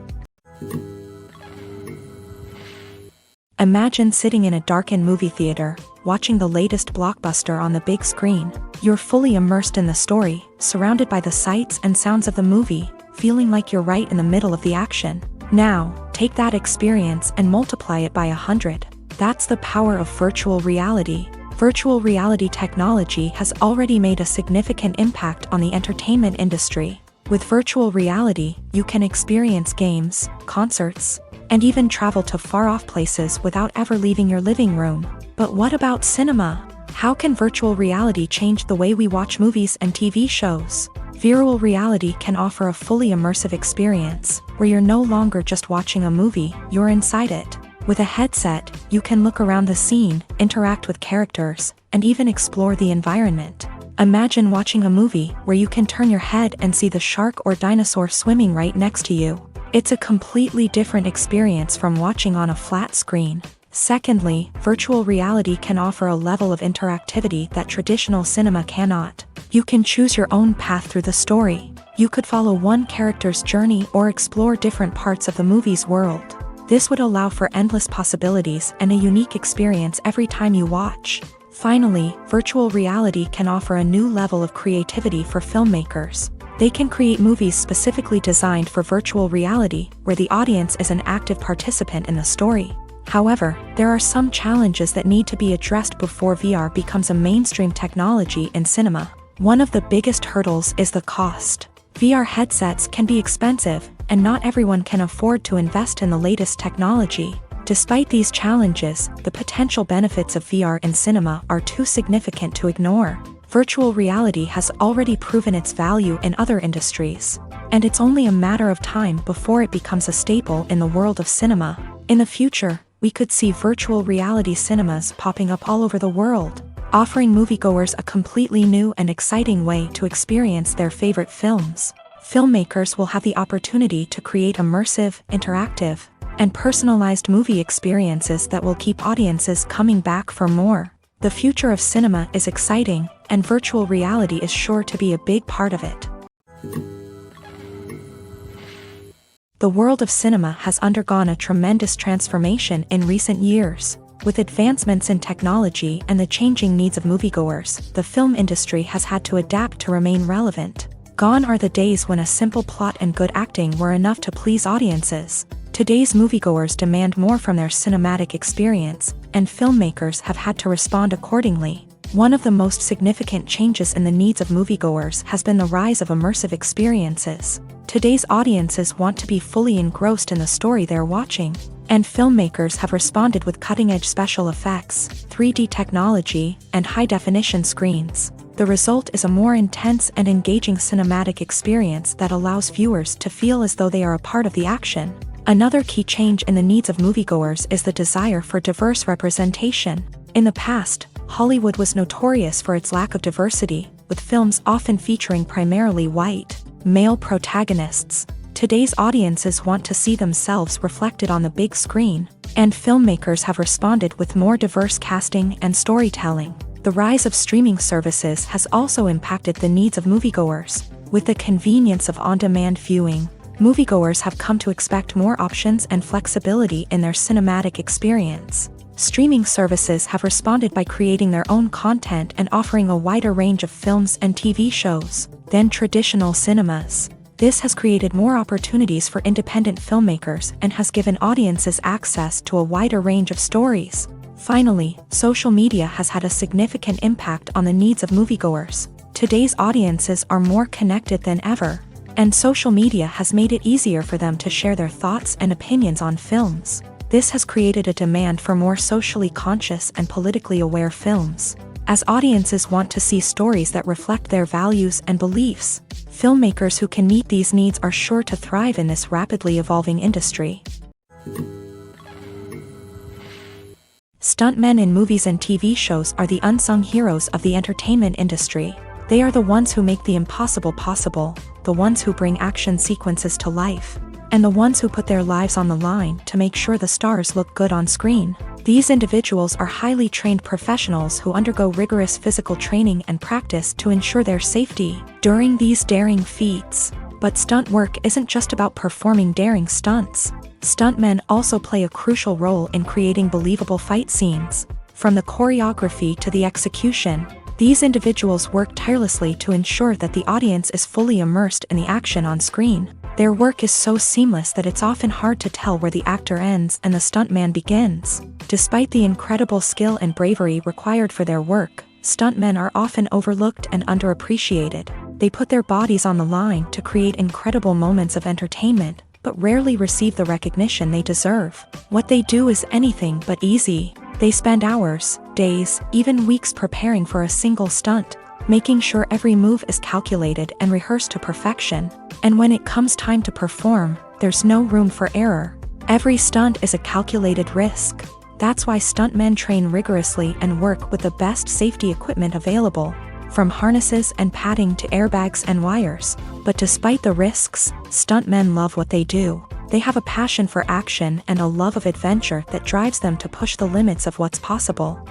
Imagine sitting in a darkened movie theater, watching the latest blockbuster on the big screen. You're fully immersed in the story, surrounded by the sights and sounds of the movie, feeling like you're right in the middle of the action. Now, take that experience and multiply it by 100. That's the power of virtual reality. Virtual reality technology has already made a significant impact on the entertainment industry. With virtual reality, you can experience games, concerts, and even travel to far-off places without ever leaving your living room. But what about cinema? How can virtual reality change the way we watch movies and TV shows? Virtual reality can offer a fully immersive experience, where you're no longer just watching a movie, you're inside it. With a headset, you can look around the scene, interact with characters, and even explore the environment. Imagine watching a movie where you can turn your head and see the shark or dinosaur swimming right next to you. It's a completely different experience from watching on a flat screen. Secondly, virtual reality can offer a level of interactivity that traditional cinema cannot. You can choose your own path through the story. You could follow one character's journey or explore different parts of the movie's world. This would allow for endless possibilities and a unique experience every time you watch. Finally, virtual reality can offer a new level of creativity for filmmakers. They can create movies specifically designed for virtual reality, where the audience is an active participant in the story. However, there are some challenges that need to be addressed before VR becomes a mainstream technology in cinema. One of the biggest hurdles is the cost. VR headsets can be expensive, and not everyone can afford to invest in the latest technology. Despite these challenges, the potential benefits of VR in cinema are too significant to ignore. Virtual reality has already proven its value in other industries, and it's only a matter of time before it becomes a staple in the world of cinema. In the future, we could see virtual reality cinemas popping up all over the world, offering moviegoers a completely new and exciting way to experience their favorite films. Filmmakers will have the opportunity to create immersive, interactive, and personalized movie experiences that will keep audiences coming back for more. The future of cinema is exciting, and virtual reality is sure to be a big part of it. The world of cinema has undergone a tremendous transformation in recent years. With advancements in technology and the changing needs of moviegoers, the film industry has had to adapt to remain relevant. Gone are the days when a simple plot and good acting were enough to please audiences. Today's moviegoers demand more from their cinematic experience, and filmmakers have had to respond accordingly. One of the most significant changes in the needs of moviegoers has been the rise of immersive experiences. Today's audiences want to be fully engrossed in the story they're watching, and filmmakers have responded with cutting-edge special effects, 3D technology, and high-definition screens. The result is a more intense and engaging cinematic experience that allows viewers to feel as though they are a part of the action. Another key change in the needs of moviegoers is the desire for diverse representation. In the past, Hollywood was notorious for its lack of diversity, with films often featuring primarily white, male protagonists. Today's audiences want to see themselves reflected on the big screen, and filmmakers have responded with more diverse casting and storytelling. The rise of streaming services has also impacted the needs of moviegoers. With the convenience of on-demand viewing, moviegoers have come to expect more options and flexibility in their cinematic experience. Streaming services have responded by creating their own content and offering a wider range of films and TV shows than traditional cinemas. This has created more opportunities for independent filmmakers and has given audiences access to a wider range of stories. Finally, social media has had a significant impact on the needs of moviegoers. Today's audiences are more connected than ever, and social media has made it easier for them to share their thoughts and opinions on films. This has created a demand for more socially conscious and politically aware films. As audiences want to see stories that reflect their values and beliefs, filmmakers who can meet these needs are sure to thrive in this rapidly evolving industry. Stuntmen in movies and TV shows are the unsung heroes of the entertainment industry. They are the ones who make the impossible possible, the ones who bring action sequences to life, and the ones who put their lives on the line to make sure the stars look good on screen. These individuals are highly trained professionals who undergo rigorous physical training and practice to ensure their safety during these daring feats. But stunt work isn't just about performing daring stunts. Stuntmen also play a crucial role in creating believable fight scenes. From the choreography to the execution, these individuals work tirelessly to ensure that the audience is fully immersed in the action on screen. Their work is so seamless that it's often hard to tell where the actor ends and the stuntman begins. Despite the incredible skill and bravery required for their work, stuntmen are often overlooked and underappreciated. They put their bodies on the line to create incredible moments of entertainment, but rarely receive the recognition they deserve. What they do is anything but easy. They spend hours, days, even weeks preparing for a single stunt, making sure every move is calculated and rehearsed to perfection. And when it comes time to perform, there's no room for error. Every stunt is a calculated risk. That's why stuntmen train rigorously and work with the best safety equipment available, from harnesses and padding to airbags and wires. But despite the risks, stuntmen love what they do. They have a passion for action and a love of adventure that drives them to push the limits of what's possible.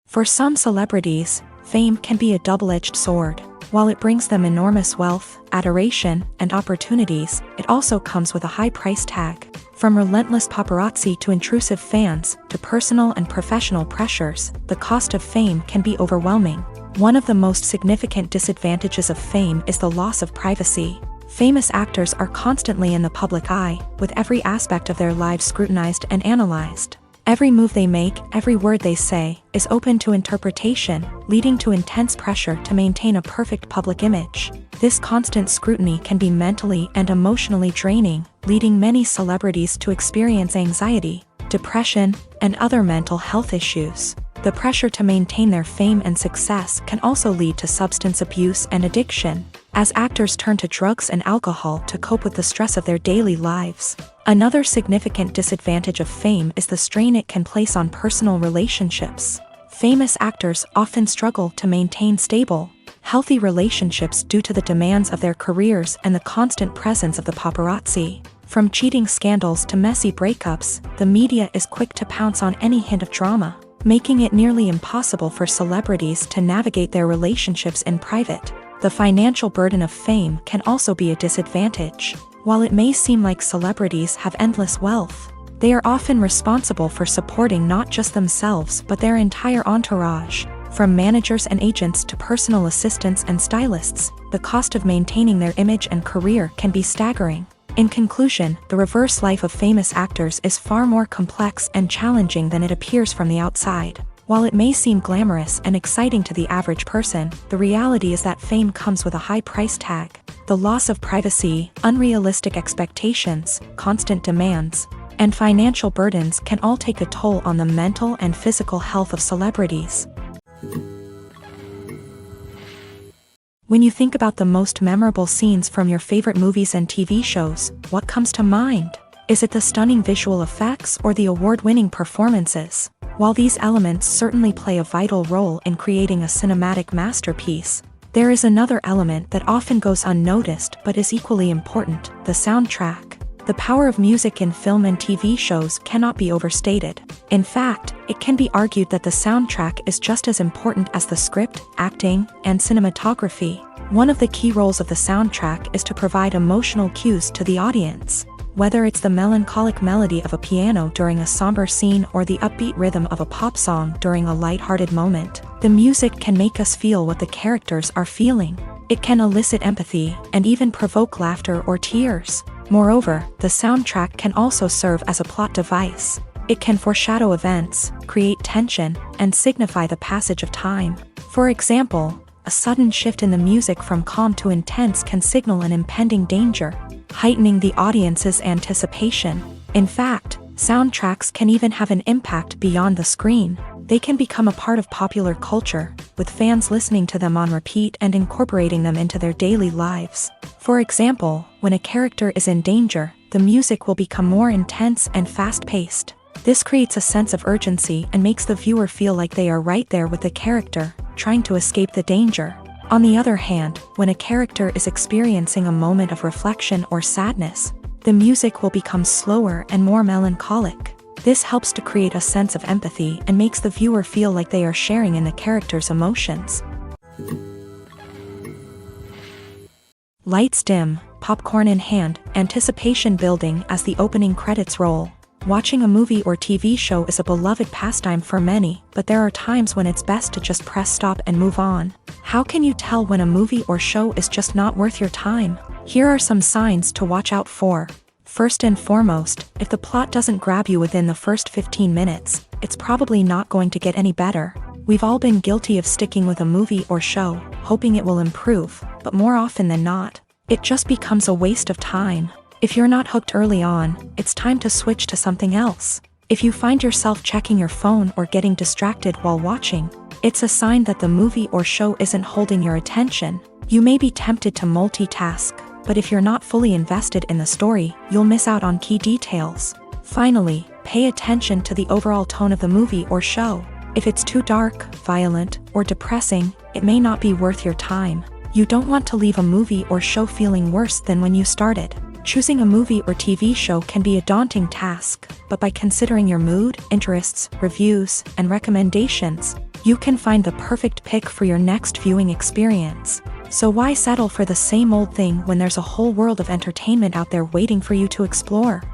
For some celebrities, fame can be a double-edged sword. While it brings them enormous wealth, adoration, and opportunities, it also comes with a high price tag. From relentless paparazzi to intrusive fans, to personal and professional pressures, the cost of fame can be overwhelming. One of the most significant disadvantages of fame is the loss of privacy. Famous actors are constantly in the public eye, with every aspect of their lives scrutinized and analyzed. Every move they make, every word they say, is open to interpretation, leading to intense pressure to maintain a perfect public image. This constant scrutiny can be mentally and emotionally draining, leading many celebrities to experience anxiety, depression, and other mental health issues. The pressure to maintain their fame and success can also lead to substance abuse and addiction, as actors turn to drugs and alcohol to cope with the stress of their daily lives. Another significant disadvantage of fame is the strain it can place on personal relationships. Famous actors often struggle to maintain stable, healthy relationships due to the demands of their careers and the constant presence of the paparazzi. From cheating scandals to messy breakups, the media is quick to pounce on any hint of drama, making it nearly impossible for celebrities to navigate their relationships in private. The financial burden of fame can also be a disadvantage. While it may seem like celebrities have endless wealth, they are often responsible for supporting not just themselves but their entire entourage. From managers and agents to personal assistants and stylists, the cost of maintaining their image and career can be staggering. In conclusion, the reverse life of famous actors is far more complex and challenging than it appears from the outside. While it may seem glamorous and exciting to the average person, the reality is that fame comes with a high price tag. The loss of privacy, unrealistic expectations, constant demands, and financial burdens can all take a toll on the mental and physical health of celebrities. When you think about the most memorable scenes from your favorite movies and TV shows, what comes to mind? Is it the stunning visual effects or the award-winning performances? While these elements certainly play a vital role in creating a cinematic masterpiece, there is another element that often goes unnoticed but is equally important: the soundtrack. The power of music in film and TV shows cannot be overstated. In fact, it can be argued that the soundtrack is just as important as the script, acting, and cinematography. One of the key roles of the soundtrack is to provide emotional cues to the audience. Whether it's the melancholic melody of a piano during a somber scene or the upbeat rhythm of a pop song during a lighthearted moment, the music can make us feel what the characters are feeling. It can elicit empathy and even provoke laughter or tears. Moreover, the soundtrack can also serve as a plot device. It can foreshadow events, create tension, and signify the passage of time. For example, a sudden shift in the music from calm to intense can signal an impending danger, heightening the audience's anticipation. In fact, soundtracks can even have an impact beyond the screen. They can become a part of popular culture, with fans listening to them on repeat and incorporating them into their daily lives. For example, when a character is in danger, the music will become more intense and fast-paced. This creates a sense of urgency and makes the viewer feel like they are right there with the character, trying to escape the danger. On the other hand, when a character is experiencing a moment of reflection or sadness, the music will become slower and more melancholic. This helps to create a sense of empathy and makes the viewer feel like they are sharing in the character's emotions. Lights dim, popcorn in hand, anticipation building as the opening credits roll. Watching a movie or TV show is a beloved pastime for many, but there are times when it's best to just press stop and move on. How can you tell when a movie or show is just not worth your time? Here are some signs to watch out for. First and foremost, if the plot doesn't grab you within the first 15 minutes, it's probably not going to get any better. We've all been guilty of sticking with a movie or show, hoping it will improve, but more often than not, it just becomes a waste of time. If you're not hooked early on, it's time to switch to something else. If you find yourself checking your phone or getting distracted while watching, it's a sign that the movie or show isn't holding your attention. You may be tempted to multitask, but if you're not fully invested in the story, you'll miss out on key details. Finally, pay attention to the overall tone of the movie or show. If it's too dark, violent, or depressing, it may not be worth your time. You don't want to leave a movie or show feeling worse than when you started. Choosing a movie or TV show can be a daunting task, but by considering your mood, interests, reviews, and recommendations, you can find the perfect pick for your next viewing experience. So why settle for the same old thing when there's a whole world of entertainment out there waiting for you to explore?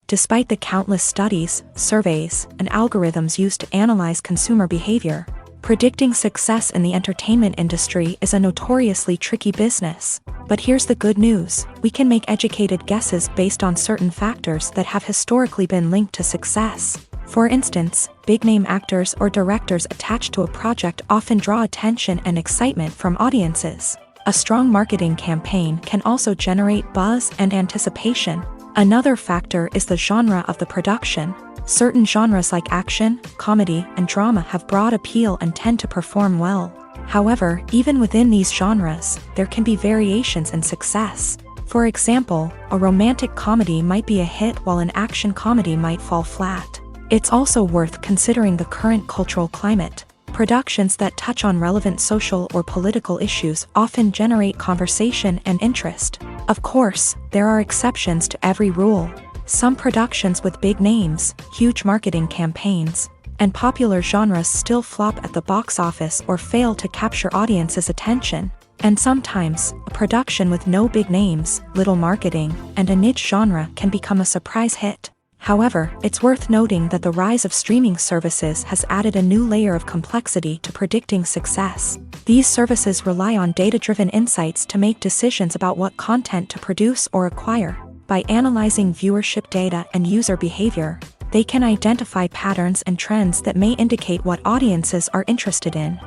Despite the countless studies, surveys, and algorithms used to analyze consumer behavior, predicting success in the entertainment industry is a notoriously tricky business. But here's the good news: we can make educated guesses based on certain factors that have historically been linked to success. For instance, big-name actors or directors attached to a project often draw attention and excitement from audiences. A strong marketing campaign can also generate buzz and anticipation. Another factor is the genre of the production. Certain genres like action, comedy, and drama have broad appeal and tend to perform well. However, even within these genres, there can be variations in success. For example, a romantic comedy might be a hit while an action comedy might fall flat. It's also worth considering the current cultural climate. Productions that touch on relevant social or political issues often generate conversation and interest. Of course, there are exceptions to every rule. Some productions with big names, huge marketing campaigns, and popular genres still flop at the box office or fail to capture audiences' attention. And sometimes, a production with no big names, little marketing, and a niche genre can become a surprise hit. However, it's worth noting that the rise of streaming services has added a new layer of complexity to predicting success. These services rely on data-driven insights to make decisions about what content to produce or acquire. By analyzing viewership data and user behavior, they can identify patterns and trends that may indicate what audiences are interested in.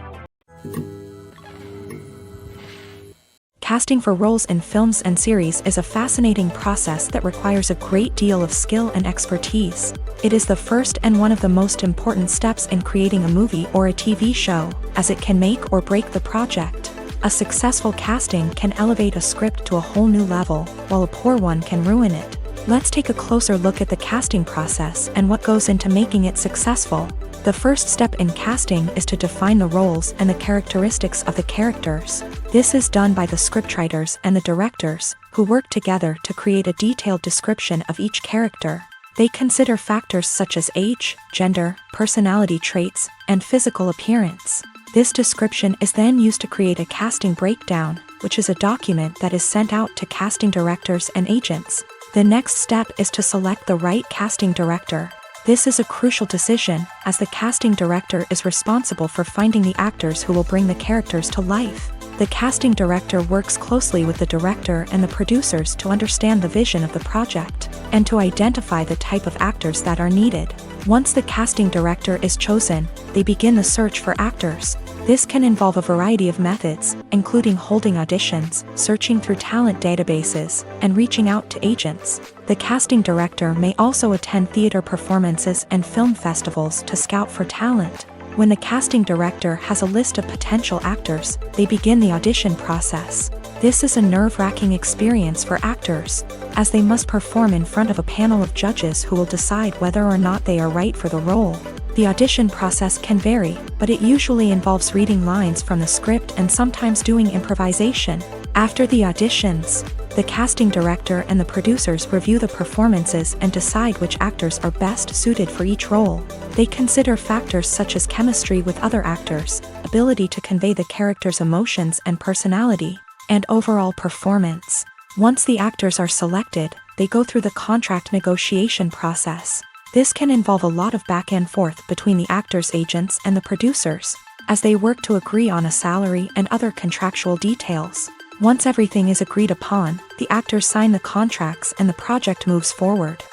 Casting for roles in films and series is a fascinating process that requires a great deal of skill and expertise. It is the first and one of the most important steps in creating a movie or a TV show, as it can make or break the project. A successful casting can elevate a script to a whole new level, while a poor one can ruin it. Let's take a closer look at the casting process and what goes into making it successful. The first step in casting is to define the roles and the characteristics of the characters. This is done by the scriptwriters and the directors, who work together to create a detailed description of each character. They consider factors such as age, gender, personality traits, and physical appearance. This description is then used to create a casting breakdown, which is a document that is sent out to casting directors and agents. The next step is to select the right casting director. This is a crucial decision, as the casting director is responsible for finding the actors who will bring the characters to life. The casting director works closely with the director and the producers to understand the vision of the project, and to identify the type of actors that are needed. Once the casting director is chosen, they begin the search for actors. This can involve a variety of methods, including holding auditions, searching through talent databases, and reaching out to agents. The casting director may also attend theater performances and film festivals to scout for talent. When the casting director has a list of potential actors, they begin the audition process. This is a nerve-wracking experience for actors, as they must perform in front of a panel of judges who will decide whether or not they are right for the role. The audition process can vary, but it usually involves reading lines from the script and sometimes doing improvisation. After the auditions, the casting director and the producers review the performances and decide which actors are best suited for each role. They consider factors such as chemistry with other actors, ability to convey the character's emotions and personality, and overall performance. Once the actors are selected, they go through the contract negotiation process. This can involve a lot of back and forth between the actors' agents and the producers, as they work to agree on a salary and other contractual details. Once everything is agreed upon, the actors sign the contracts and the project moves forward.